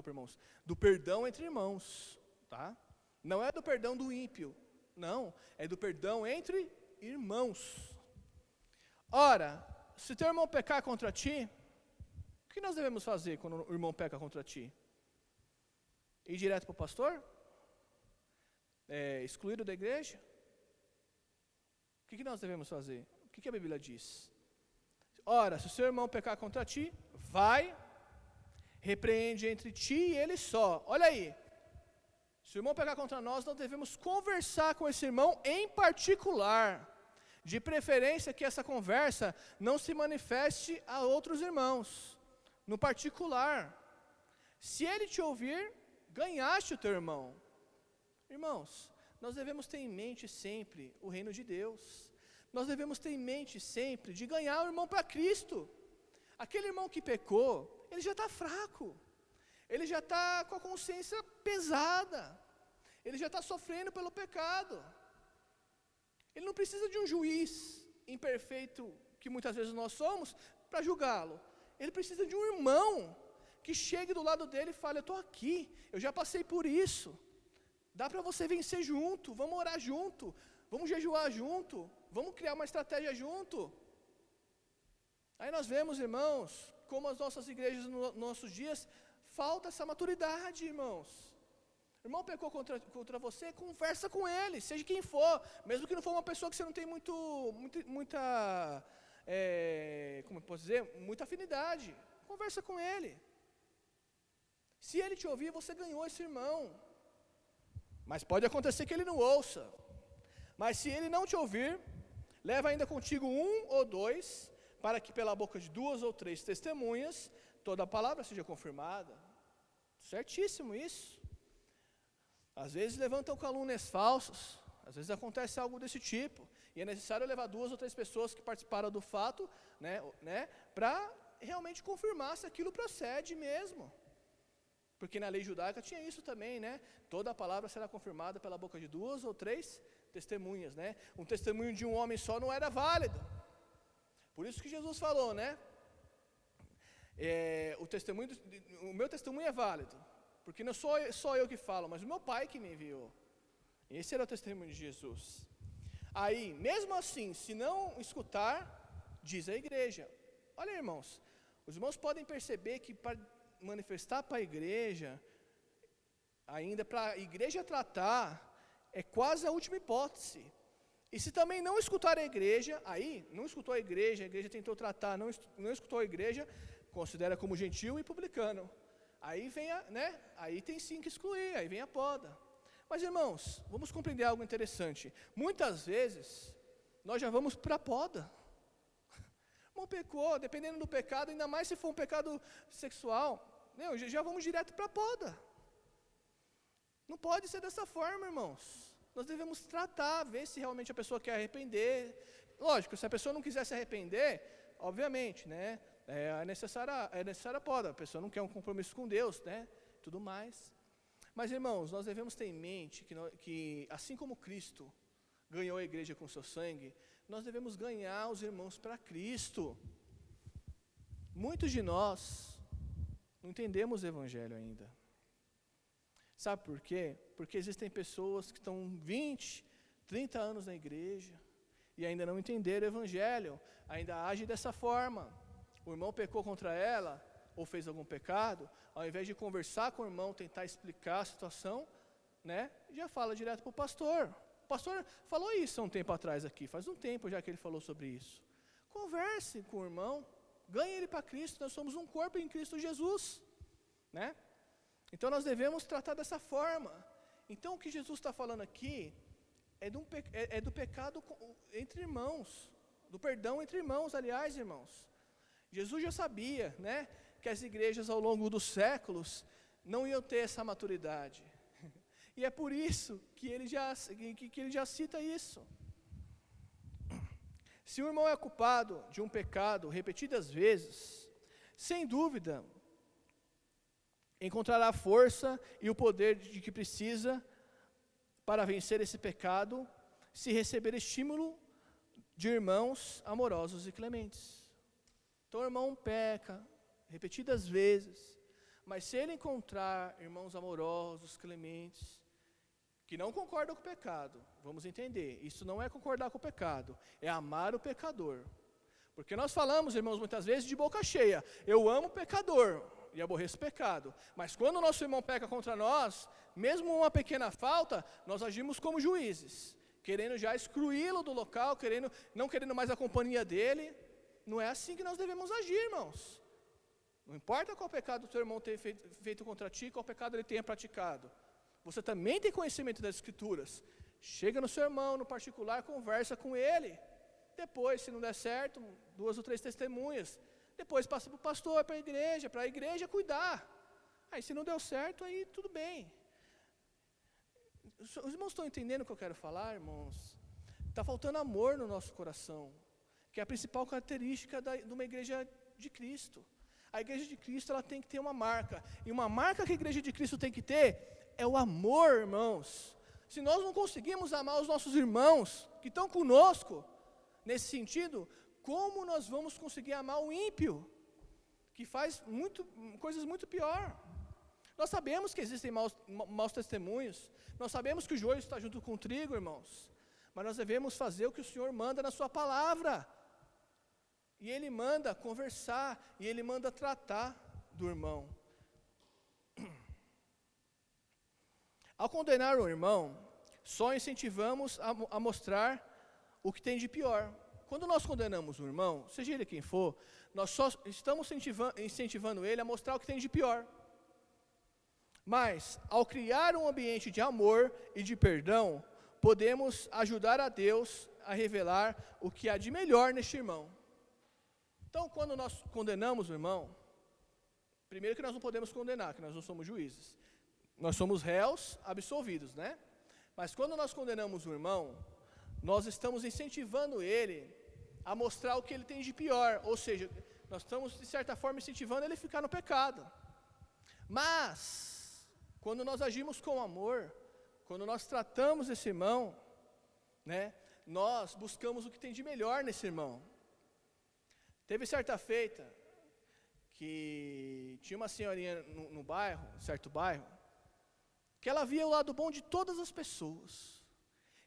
Irmãos. Do perdão entre irmãos. Tá? Não é do perdão do ímpio. Não, é do perdão entre irmãos. Ora, se teu irmão pecar contra ti, o que nós devemos fazer quando o irmão peca contra ti? Ir direto para o pastor? Excluí-lo da igreja? O que nós devemos fazer? O que a Bíblia diz? Ora, se o seu irmão pecar contra ti, vai, repreende entre ti e ele só. Olha aí. Se o irmão pecar contra nós devemos conversar com esse irmão em particular. De preferência que essa conversa não se manifeste a outros irmãos. No particular. Se ele te ouvir, ganhaste o teu irmão. Irmãos, nós devemos ter em mente sempre o reino de Deus. Nós devemos ter em mente sempre de ganhar o irmão para Cristo. Aquele irmão que pecou, ele já está fraco. Ele já está com a consciência pesada. Ele já está sofrendo pelo pecado. Ele não precisa de um juiz imperfeito, que muitas vezes nós somos, para julgá-lo. Ele precisa de um irmão que chegue do lado dele e fale: eu estou aqui, eu já passei por isso. Dá para você vencer junto, vamos orar junto, vamos jejuar junto, vamos criar uma estratégia junto. Aí nós vemos, irmãos, como as nossas igrejas nos nossos dias, falta essa maturidade, irmãos. O irmão pecou contra você, conversa com ele, seja quem for, mesmo que não for uma pessoa que você não tem muita afinidade, conversa com ele. Se ele te ouvir, você ganhou esse irmão. Mas pode acontecer que ele não ouça. Mas se ele não te ouvir, leva ainda contigo 1 ou 2, para que pela boca de 2 ou 3 testemunhas, toda a palavra seja confirmada. Certíssimo isso. Às vezes levantam calúnias falsas, às vezes acontece algo desse tipo, e é necessário levar 2 ou 3 pessoas que participaram do fato, né, para realmente confirmar se aquilo procede mesmo. Porque na lei judaica tinha isso também, né? Toda a palavra será confirmada pela boca de 2 ou 3 testemunhas, né? Um testemunho de um homem só não era válido. Por isso que Jesus falou, né? O meu testemunho é válido, porque não sou só eu que falo, mas o meu Pai que me enviou. Esse era o testemunho de Jesus. Aí, mesmo assim, se não escutar, diz a igreja. Olha, irmãos, os irmãos podem perceber que para manifestar para a igreja, ainda para a igreja tratar, é quase a última hipótese. E se também não escutar a igreja, aí, não escutou a igreja tentou tratar, não escutou a igreja, considera como gentil e publicano. Aí vem aí tem sim que excluir, aí vem a poda. Mas, irmãos, vamos compreender algo interessante. Muitas vezes, nós já vamos para a poda. Irmão pecou, dependendo do pecado, ainda mais se for um pecado sexual, já vamos direto para a poda. Não pode ser dessa forma, irmãos. Nós devemos tratar, ver se realmente a pessoa quer arrepender. Lógico, se a pessoa não quiser se arrepender, obviamente, né, é necessária a poda. A pessoa não quer um compromisso com Deus, né, tudo mais. Mas, irmãos, nós devemos ter em mente que assim como Cristo ganhou a igreja com seu sangue, nós devemos ganhar os irmãos para Cristo. Muitos de nós não entendemos o Evangelho ainda. Sabe por quê? Porque existem pessoas que estão 20, 30 anos na igreja e ainda não entenderam o Evangelho, ainda agem dessa forma. O irmão pecou contra ela, ou fez algum pecado, ao invés de conversar com o irmão, tentar explicar a situação, né, já fala direto para o pastor. O pastor falou isso há um tempo atrás aqui, faz um tempo já que ele falou sobre isso. Converse com o irmão, ganhe ele para Cristo, nós somos um corpo em Cristo Jesus, né? Então nós devemos tratar dessa forma. Então o que Jesus está falando aqui é do pecado entre irmãos, do perdão entre irmãos, aliás, irmãos. Jesus já sabia, né, que as igrejas ao longo dos séculos não iam ter essa maturidade. E é por isso que ele já cita isso. Se o irmão é culpado de um pecado repetidas vezes, sem dúvida, encontrará a força e o poder de que precisa para vencer esse pecado, se receber estímulo de irmãos amorosos e clementes. Então o irmão peca repetidas vezes, mas se ele encontrar irmãos amorosos, clementes, que não concordam com o pecado, vamos entender, isso não é concordar com o pecado, é amar o pecador. Porque nós falamos, irmãos, muitas vezes de boca cheia, eu amo o pecador e aborreço o pecado, mas quando o nosso irmão peca contra nós, mesmo uma pequena falta, nós agimos como juízes, querendo já excluí-lo do local, não querendo mais a companhia dele. Não é assim que nós devemos agir, irmãos. Não importa qual pecado o seu irmão tenha feito contra ti, qual pecado ele tenha praticado. Você também tem conhecimento das Escrituras. Chega no seu irmão, no particular, conversa com ele. Depois, se não der certo, 2 ou 3 testemunhas. Depois passa para o pastor, para a igreja cuidar. Aí se não deu certo, aí tudo bem. Os irmãos estão entendendo o que eu quero falar, irmãos? Está faltando amor no nosso coração, que é a principal característica de uma igreja de Cristo. A igreja de Cristo ela tem que ter uma marca. E uma marca que a igreja de Cristo tem que ter é o amor, irmãos. Se nós não conseguimos amar os nossos irmãos que estão conosco, nesse sentido, como nós vamos conseguir amar o ímpio, que faz coisas muito pior? Nós sabemos que existem maus testemunhos, nós sabemos que o joio está junto com o trigo, irmãos, mas nós devemos fazer o que o Senhor manda na sua palavra. E Ele manda conversar, e Ele manda tratar do irmão. Ao condenar o irmão, só incentivamos a mostrar o que tem de pior. Quando nós condenamos o irmão, seja ele quem for, nós só estamos incentivando ele a mostrar o que tem de pior. Mas, ao criar um ambiente de amor e de perdão, podemos ajudar a Deus a revelar o que há de melhor neste irmão. Então, quando nós condenamos o irmão, primeiro que nós não podemos condenar, que nós não somos juízes. Nós somos réus absolvidos, né? Mas quando nós condenamos o irmão, nós estamos incentivando ele a mostrar o que ele tem de pior. Ou seja, nós estamos, de certa forma, incentivando ele a ficar no pecado. Mas, quando nós agimos com amor, quando nós tratamos esse irmão, né, nós buscamos o que tem de melhor nesse irmão. Teve certa feita que tinha uma senhorinha no bairro, certo bairro, que ela via o lado bom de todas as pessoas.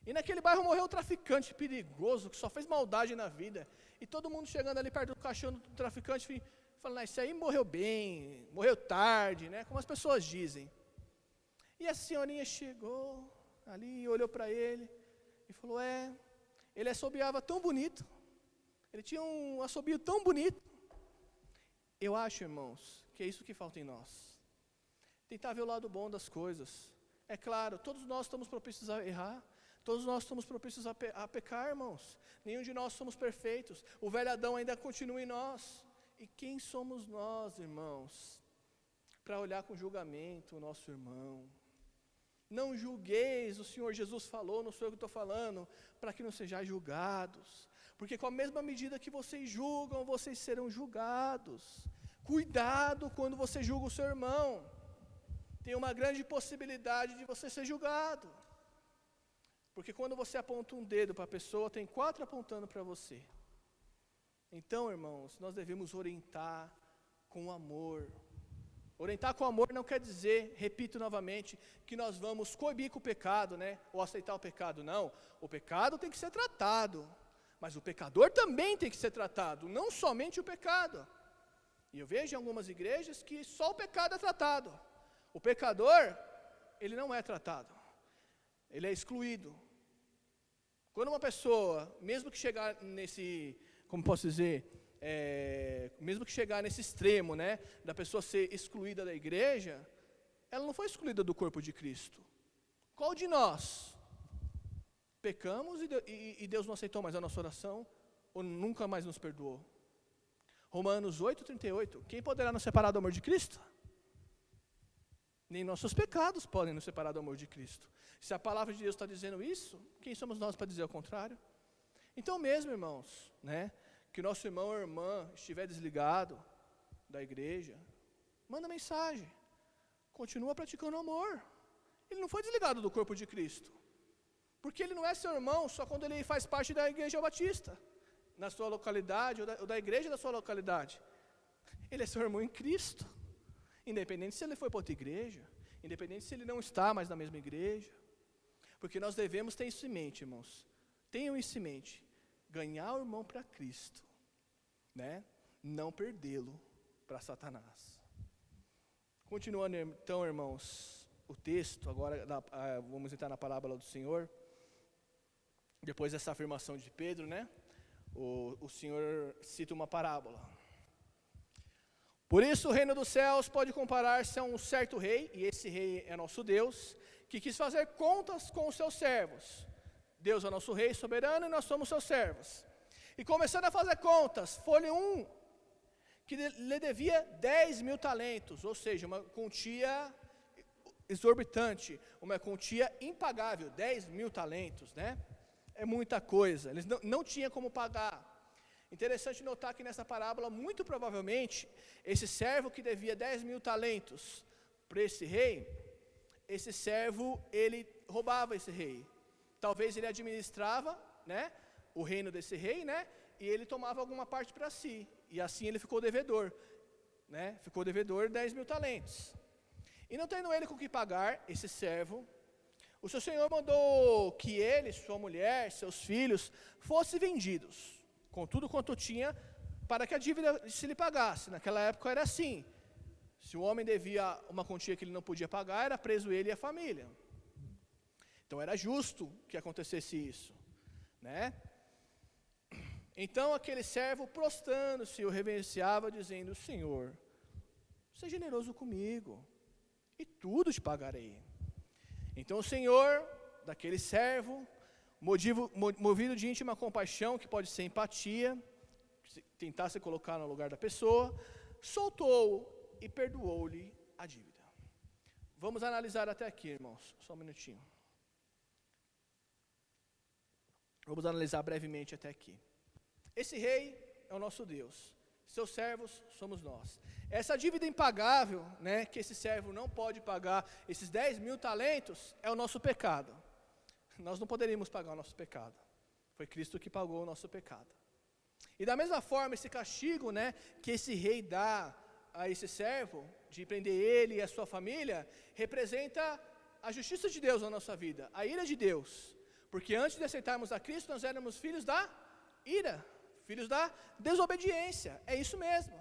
E naquele bairro morreu um traficante perigoso, que só fez maldade na vida. E todo mundo chegando ali perto do caixão do traficante, falando, esse aí morreu bem, morreu tarde, né? Como as pessoas dizem. E a senhorinha chegou ali, olhou para ele e falou, ele assobiava tão bonito, ele tinha um assobio tão bonito. Eu acho, irmãos, que é isso que falta em nós. Tentar ver o lado bom das coisas. É claro, todos nós estamos propícios a errar. Todos nós estamos propícios a pecar, irmãos. Nenhum de nós somos perfeitos. O velho Adão ainda continua em nós. E quem somos nós, irmãos, para olhar com julgamento o nosso irmão? Não julgueis, o Senhor Jesus falou, não sou eu que estou falando, para que não sejais julgados. Porque com a mesma medida que vocês julgam, vocês serão julgados. Cuidado quando você julga o seu irmão. Tem uma grande possibilidade de você ser julgado. Porque quando você aponta um dedo para a pessoa, tem 4 apontando para você. Então, irmãos, nós devemos orientar com amor. Orientar com amor não quer dizer, repito novamente, que nós vamos coibir com o pecado, né? Ou aceitar o pecado, não. O pecado tem que ser tratado. Mas o pecador também tem que ser tratado, não somente o pecado. E eu vejo em algumas igrejas que só o pecado é tratado. O pecador, ele não é tratado. Ele é excluído. Quando uma pessoa, mesmo que chegar nesse, como posso dizer, mesmo que chegar nesse extremo, né, da pessoa ser excluída da igreja, ela não foi excluída do corpo de Cristo. Qual de nós pecamos e Deus não aceitou mais a nossa oração, ou nunca mais nos perdoou? Romanos 8:38, quem poderá nos separar do amor de Cristo? Nem nossos pecados podem nos separar do amor de Cristo. Se a palavra de Deus está dizendo isso, quem somos nós para dizer o contrário? Então mesmo, irmãos, né, que nosso irmão ou irmã estiver desligado da igreja, manda mensagem, continua praticando amor. Ele não foi desligado do corpo de Cristo, porque ele não é seu irmão só quando ele faz parte da igreja batista, na sua localidade, ou da igreja da sua localidade. Ele é seu irmão em Cristo, independente se ele foi para outra igreja, independente se ele não está mais na mesma igreja. Porque nós devemos ter isso em mente, irmãos. Tenham isso em mente. Ganhar o irmão para Cristo, né? Não perdê-lo para Satanás. Continuando então, irmãos, o texto, agora vamos entrar na parábola do Senhor. Depois dessa afirmação de Pedro, né? O Senhor cita uma parábola. Por isso o reino dos céus pode comparar-se a um certo rei, e esse rei é nosso Deus, que quis fazer contas com os seus servos. Deus é nosso rei soberano e nós somos seus servos. E começando a fazer contas, foi-lhe um que lhe devia 10.000 talentos, ou seja, uma quantia exorbitante, uma quantia impagável, 10.000 talentos, né? É muita coisa, eles não tinham como pagar. Interessante notar que nessa parábola, muito provavelmente, esse servo que devia 10.000 talentos para esse rei, esse servo, ele roubava esse rei. Talvez ele administrava, né, o reino desse rei, né, e ele tomava alguma parte para si. E assim ele ficou devedor, né, ficou devedor 10.000 talentos. E não tendo ele com que pagar, esse servo, o seu senhor mandou que ele, sua mulher, seus filhos, fossem vendidos, com tudo quanto tinha, para que a dívida se lhe pagasse. Naquela época era assim. Se o homem devia uma quantia que ele não podia pagar, era preso ele e a família. Então era justo que acontecesse isso, né? Então aquele servo, prostrando-se, o reverenciava, dizendo: Senhor, seja generoso comigo, e tudo te pagarei. Então o Senhor, daquele servo, movido de íntima compaixão, que pode ser empatia, tentar se colocar no lugar da pessoa, soltou e perdoou-lhe a dívida. Vamos analisar até aqui, irmãos, só um minutinho. Vamos analisar brevemente até aqui. Esse rei é o nosso Deus, seus servos somos nós. Essa dívida impagável, né, que esse servo não pode pagar, esses 10.000 talentos, é o nosso pecado. Nós não poderíamos pagar o nosso pecado. Foi Cristo que pagou o nosso pecado. E da mesma forma, esse castigo, né, que esse rei dá a esse servo, de prender ele e a sua família, representa a justiça de Deus na nossa vida, a ira de Deus. Porque antes de aceitarmos a Cristo, nós éramos filhos da ira, filhos da desobediência, é isso mesmo.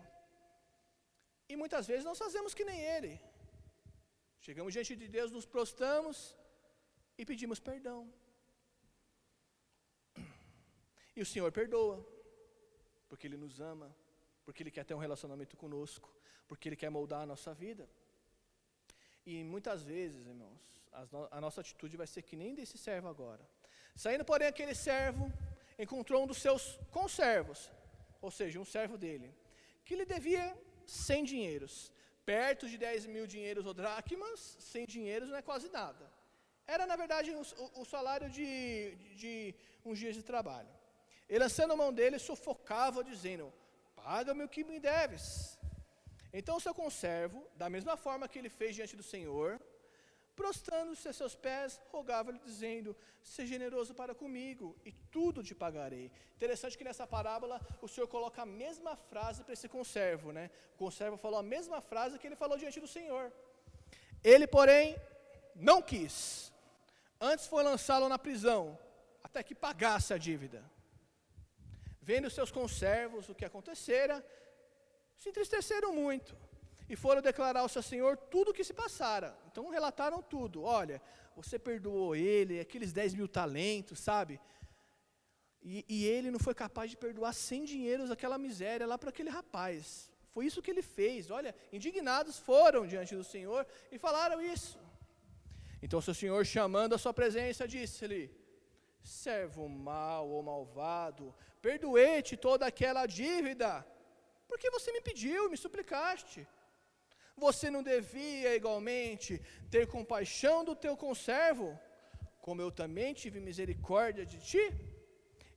E muitas vezes nós fazemos que nem ele. Chegamos diante de Deus, nos prostramos e pedimos perdão. E o Senhor perdoa, porque Ele nos ama, porque Ele quer ter um relacionamento conosco, porque Ele quer moldar a nossa vida. E muitas vezes, irmãos, a nossa atitude vai ser que nem desse servo agora. Saindo, porém, aquele servo encontrou um dos seus conservos, ou seja, um servo dele, que lhe devia 100 dinheiros. Perto de 10.000 dinheiros ou dracmas, 100 dinheiros não é quase nada. Era, na verdade, o salário de uns dias de trabalho. E lançando a mão dele, sufocava, dizendo: paga-me o que me deves. Então o seu conservo, da mesma forma que ele fez diante do Senhor, prostrando-se a seus pés, rogava-lhe, dizendo: seja generoso para comigo, e tudo te pagarei. Interessante que nessa parábola o Senhor coloca a mesma frase para esse conservo, né? O conservo falou a mesma frase que ele falou diante do Senhor. Ele, porém, não quis. Antes foi lançá-lo na prisão, até que pagasse a dívida. Vendo seus conservos o que acontecera, se entristeceram muito, e foram declarar ao seu senhor tudo o que se passara. Então relataram tudo. Olha, você perdoou ele, aqueles 10.000 talentos, sabe? E ele não foi capaz de perdoar 100 dinheiros, aquela miséria lá para aquele rapaz. Foi isso que ele fez. Olha, indignados foram diante do Senhor e falaram isso. Então seu senhor, chamando a sua presença, disse-lhe: servo mau ou malvado, perdoei-te toda aquela dívida, porque você me pediu, me suplicaste. Você não devia igualmente ter compaixão do teu conservo, como eu também tive misericórdia de ti?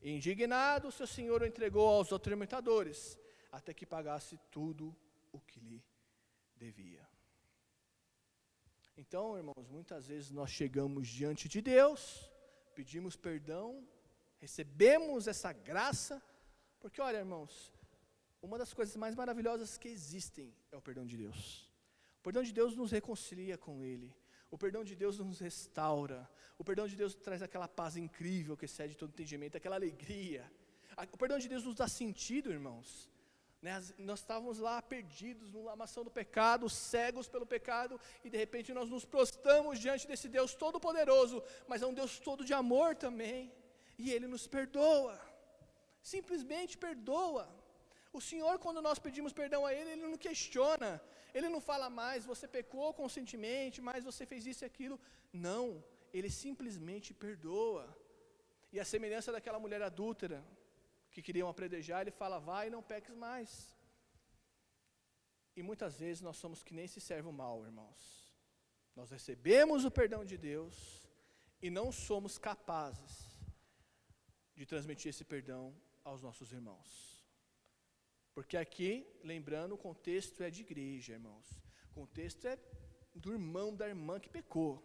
Indignado, seu senhor o entregou aos atormentadores, até que pagasse tudo o que lhe devia. Então, irmãos, muitas vezes nós chegamos diante de Deus, pedimos perdão, recebemos essa graça, porque olha, irmãos, uma das coisas mais maravilhosas que existem é o perdão de Deus. O perdão de Deus nos reconcilia com Ele. O perdão de Deus nos restaura. O perdão de Deus traz aquela paz incrível que excede todo entendimento, aquela alegria. O perdão de Deus nos dá sentido, irmãos. Nós estávamos lá perdidos numa lamação do pecado, cegos pelo pecado, e de repente nós nos prostramos diante desse Deus todo-poderoso, mas é um Deus todo de amor também. E Ele nos perdoa. Simplesmente perdoa. O Senhor, quando nós pedimos perdão a Ele, Ele não questiona. Ele não fala mais, você pecou conscientemente, mas você fez isso e aquilo. Não, Ele simplesmente perdoa. E a semelhança daquela mulher adúltera, que queriam apredejar, Ele fala: vai e não peques mais. E muitas vezes nós somos que nem esse servo mau, irmãos. Nós recebemos o perdão de Deus e não somos capazes de transmitir esse perdão aos nossos irmãos. Porque aqui, lembrando, o contexto é de igreja, irmãos. O contexto é do irmão, da irmã que pecou.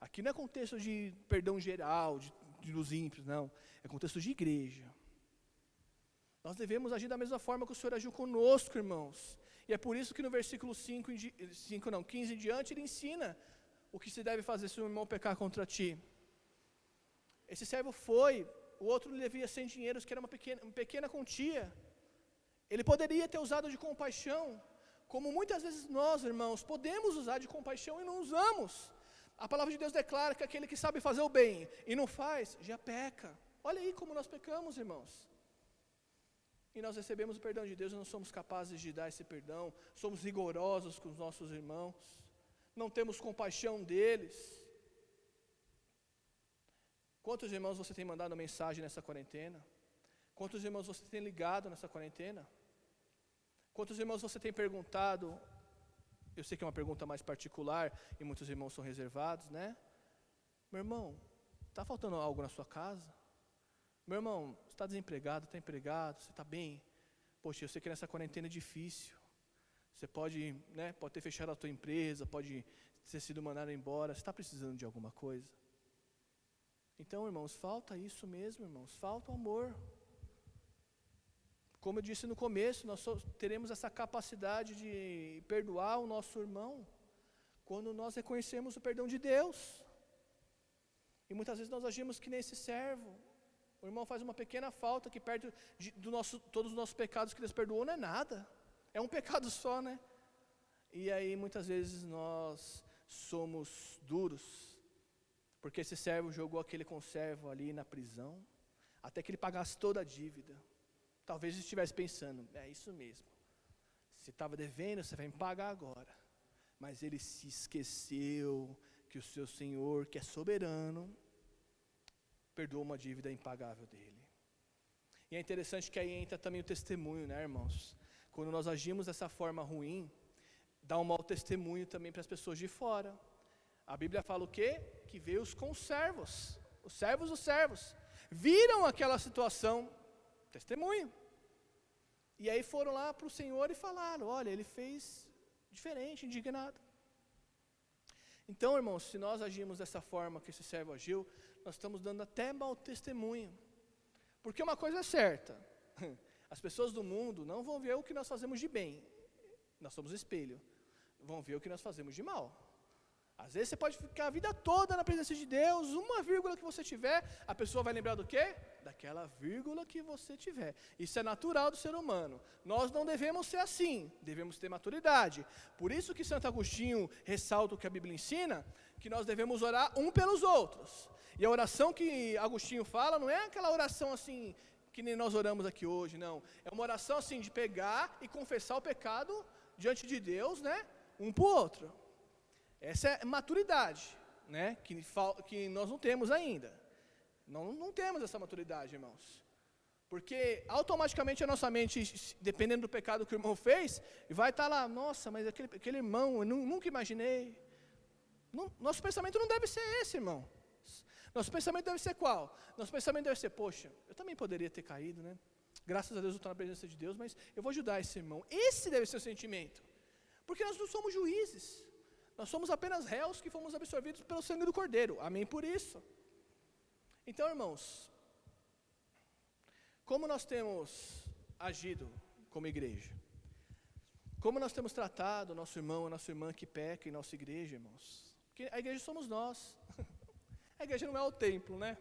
Aqui não é contexto de perdão geral, dos ímpios, não. É contexto de igreja. Nós devemos agir da mesma forma que o Senhor agiu conosco, irmãos. E é por isso que no versículo 15 em diante, ele ensina o que se deve fazer se um irmão pecar contra ti. Esse servo foi, o outro lhe devia 100 dinheiros, que era uma pequena quantia. Ele poderia ter usado de compaixão, como muitas vezes nós, irmãos, podemos usar de compaixão e não usamos. A palavra de Deus declara que aquele que sabe fazer o bem e não faz, já peca. Olha aí como nós pecamos, irmãos. E nós recebemos o perdão de Deus e não somos capazes de dar esse perdão, somos rigorosos com os nossos irmãos, não temos compaixão deles. Quantos irmãos você tem mandado mensagem nessa quarentena? Quantos irmãos você tem ligado nessa quarentena? Quantos irmãos você tem perguntado? Eu sei que é uma pergunta mais particular e muitos irmãos são reservados, né? Meu irmão, está faltando algo na sua casa? Meu irmão, você está desempregado, está empregado, você está bem? Poxa, eu sei que nessa quarentena é difícil. Você pode ter fechado a tua empresa, pode ter sido mandado embora. Você está precisando de alguma coisa? Então, irmãos, falta isso mesmo, irmãos. Falta o amor. Como eu disse no começo, nós teremos essa capacidade de perdoar o nosso irmão quando nós reconhecemos o perdão de Deus. E muitas vezes nós agimos que nem esse servo. O irmão faz uma pequena falta que perto de todos os nossos pecados que Deus perdoou não é nada. É um pecado só, né? E aí muitas vezes nós somos duros, porque esse servo jogou aquele conservo ali na prisão, até que ele pagasse toda a dívida. Talvez ele estivesse pensando: é isso mesmo, se estava devendo, você vai me pagar agora. mas ele se esqueceu que o seu Senhor, que é soberano, perdoou uma dívida impagável dele. E é interessante que aí entra também o testemunho, né, irmãos? Quando nós agimos dessa forma ruim, dá um mau testemunho também para as pessoas de fora. A Bíblia fala o quê? Que veio os conservos, os servos dos servos, viram aquela situação, testemunho. E aí foram lá para o Senhor e falaram, olha, ele fez diferente, indignado. Então, irmãos, se nós agimos dessa forma que esse servo agiu, nós estamos dando até mau testemunho. Porque uma coisa é certa, as pessoas do mundo não vão ver o que nós fazemos de bem, nós somos espelho, vão ver o que nós fazemos de mal. Às vezes você pode ficar a vida toda na presença de Deus, uma vírgula que você tiver, a pessoa vai lembrar do quê? Daquela vírgula que você tiver. Isso é natural do ser humano. Nós não devemos ser assim, devemos ter maturidade. Por isso que Santo Agostinho ressalta o que a Bíblia ensina, que nós devemos orar um pelos outros. E a oração que Agostinho fala não é aquela oração assim, que nem nós oramos aqui hoje, não. É uma oração assim de pegar e confessar o pecado diante de Deus, né? Um para o outro. Essa é maturidade, né? Que nós não temos ainda. Não temos essa maturidade, irmãos. Porque automaticamente a nossa mente, dependendo do pecado que o irmão fez, vai estar lá, nossa, mas aquele irmão, eu nunca imaginei. Nosso pensamento não deve ser esse, irmão. Nosso pensamento deve ser qual? Nosso pensamento deve ser, poxa, eu também poderia ter caído, né? Graças a Deus eu estou na presença de Deus, mas eu vou ajudar esse irmão. Esse deve ser o sentimento. Porque nós não somos juízes. Nós somos apenas réus que fomos absorvidos pelo sangue do Cordeiro. Amém por isso. Então, irmãos, como nós temos agido como igreja? Como nós temos tratado o nosso irmão, a nossa irmã que peca em nossa igreja, irmãos? Porque a igreja somos nós. A igreja não é o templo, né?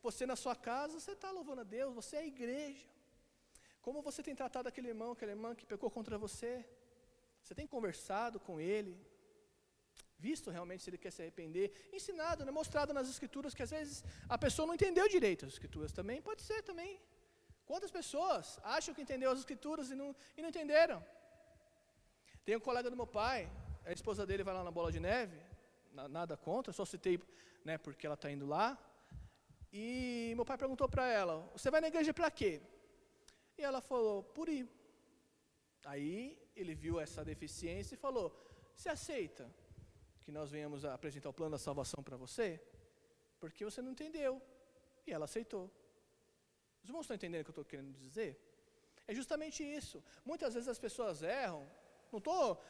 Você na sua casa, você está louvando a Deus, você é a igreja. Como você tem tratado aquele irmão, aquela irmã que pecou contra você? Você tem conversado com ele? Visto realmente se ele quer se arrepender? Ensinado, né? Mostrado nas escrituras que às vezes a pessoa não entendeu direito as escrituras também? Pode ser também. Quantas pessoas acham que entendeu as escrituras e não entenderam? Tem um colega do meu pai, a esposa dele vai lá na Bola de Neve, nada contra, só citei, né, porque ela está indo lá. E meu pai perguntou para ela, você vai na igreja para quê? E ela falou, por ir. Aí ele viu essa deficiência e falou, você aceita que nós venhamos a apresentar o plano da salvação para você? Porque você não entendeu. E ela aceitou. Os irmãos estão entendendo o que eu estou querendo dizer? É justamente isso. Muitas vezes as pessoas erram. Não estou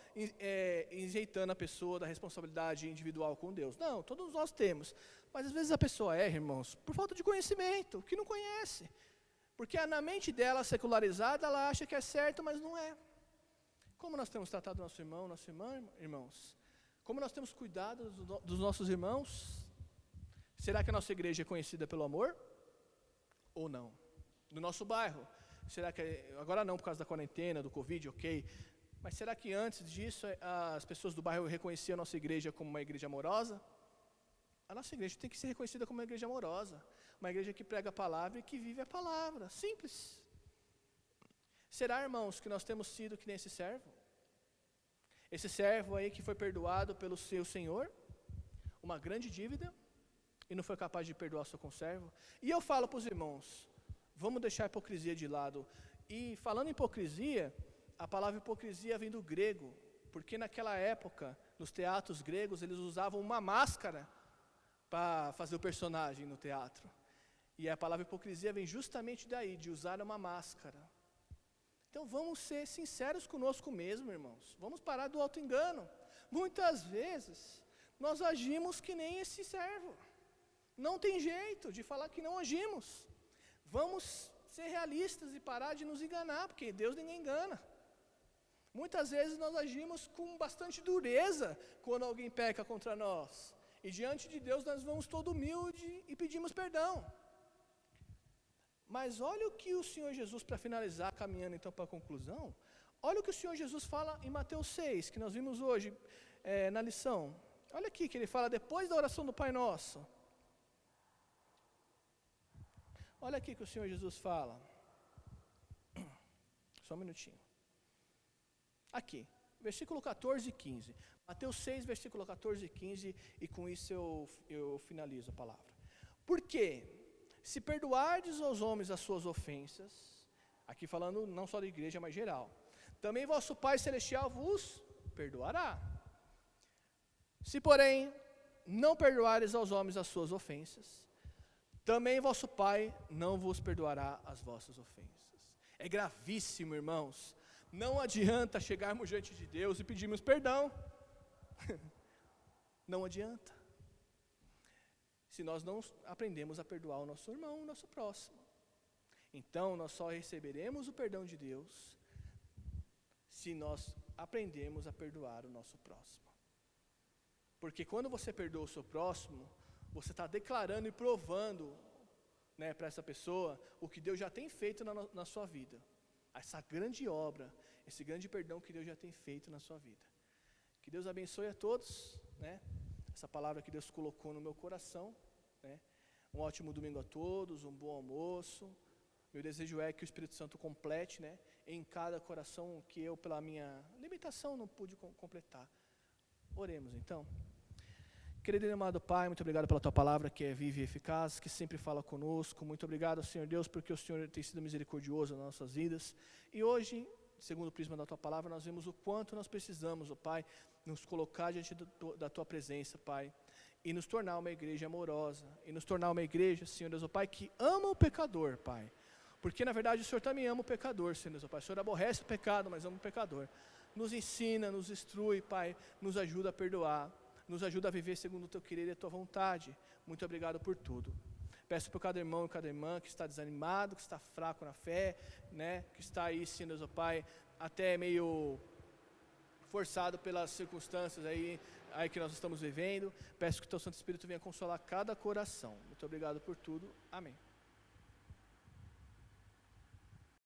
enjeitando a pessoa da responsabilidade individual com Deus. Não, todos nós temos. Mas às vezes a pessoa erra, irmãos, por falta de conhecimento, que não conhece. Porque na mente dela, secularizada, ela acha que é certo, mas não é. Como nós temos tratado nosso irmão, nossa irmã, irmãos? Como nós temos cuidado dos nossos irmãos? Será que a nossa igreja é conhecida pelo amor? Ou não? Do nosso bairro? Será que, agora não por causa da quarentena, do Covid, ok. Mas será que antes disso as pessoas do bairro reconheciam a nossa igreja como uma igreja amorosa? A nossa igreja tem que ser reconhecida como uma igreja amorosa. Uma igreja que prega a palavra e que vive a palavra. Simples. Será, irmãos, que nós temos sido que nem esse servo? Esse servo aí que foi perdoado pelo seu senhor, uma grande dívida, e não foi capaz de perdoar seu conservo. E eu falo para os irmãos, vamos deixar a hipocrisia de lado. E falando em hipocrisia, a palavra hipocrisia vem do grego, porque naquela época, nos teatros gregos, eles usavam uma máscara para fazer o personagem no teatro. E a palavra hipocrisia vem justamente daí, de usar uma máscara. Então vamos ser sinceros conosco mesmo, irmãos. Vamos parar do auto-engano. Muitas vezes nós agimos que nem esse servo. Não tem jeito de falar que não agimos. Vamos ser realistas e parar de nos enganar, porque Deus ninguém engana. Muitas vezes nós agimos com bastante dureza quando alguém peca contra nós. E diante de Deus nós vamos todo humilde e pedimos perdão. Mas olha o que o Senhor Jesus, para finalizar, caminhando então para a conclusão, olha o que o Senhor Jesus fala em Mateus 6, que nós vimos hoje na lição. Olha aqui que ele fala depois da oração do Pai Nosso. Olha aqui que o Senhor Jesus fala. Só um minutinho. Aqui, versículo 14 e 15. Mateus 6, versículo 14 e 15, e com isso eu finalizo a palavra. Porque, se perdoardes aos homens as suas ofensas, aqui falando não só da igreja, mas geral, também vosso Pai Celestial vos perdoará. Se, porém, não perdoares aos homens as suas ofensas, também vosso Pai não vos perdoará as vossas ofensas. É gravíssimo, irmãos. Não adianta chegarmos diante de Deus e pedirmos perdão. Não adianta. Se nós não aprendemos a perdoar o nosso irmão, o nosso próximo. Então, nós só receberemos o perdão de Deus se nós aprendermos a perdoar o nosso próximo. Porque quando você perdoa o seu próximo, você está declarando e provando, né, para essa pessoa o que Deus já tem feito na sua vida. Essa grande obra, esse grande perdão que Deus já tem feito na sua vida. Que Deus abençoe a todos, né? Essa palavra que Deus colocou no meu coração, né? Um ótimo domingo a todos, um bom almoço. Meu desejo é que o Espírito Santo complete, né, em cada coração que eu, pela minha limitação, não pude completar. Oremos então. Querido e amado Pai, muito obrigado pela Tua palavra que é viva e eficaz, que sempre fala conosco. Muito obrigado, Senhor Deus, porque o Senhor tem sido misericordioso nas nossas vidas. E hoje, segundo o prisma da Tua palavra, nós vemos o quanto nós precisamos, ó Pai, nos colocar diante da Tua presença, Pai, e nos tornar uma igreja amorosa, e nos tornar uma igreja, Senhor Deus, ó Pai, que ama o pecador, Pai. Porque, na verdade, o Senhor também ama o pecador, Senhor Deus, ó Pai. O Senhor aborrece o pecado, mas ama o pecador. Nos ensina, nos instrui, Pai, nos ajuda a perdoar, nos ajuda a viver segundo o Teu querer e a Tua vontade. Muito obrigado por tudo. Peço por cada irmão e cada irmã que está desanimado, que está fraco na fé, né, que está aí, Senhor Deus, ó Pai, até meio forçado pelas circunstâncias aí que nós estamos vivendo. Peço que o Teu Santo Espírito venha consolar cada coração. Muito obrigado por tudo. Amém.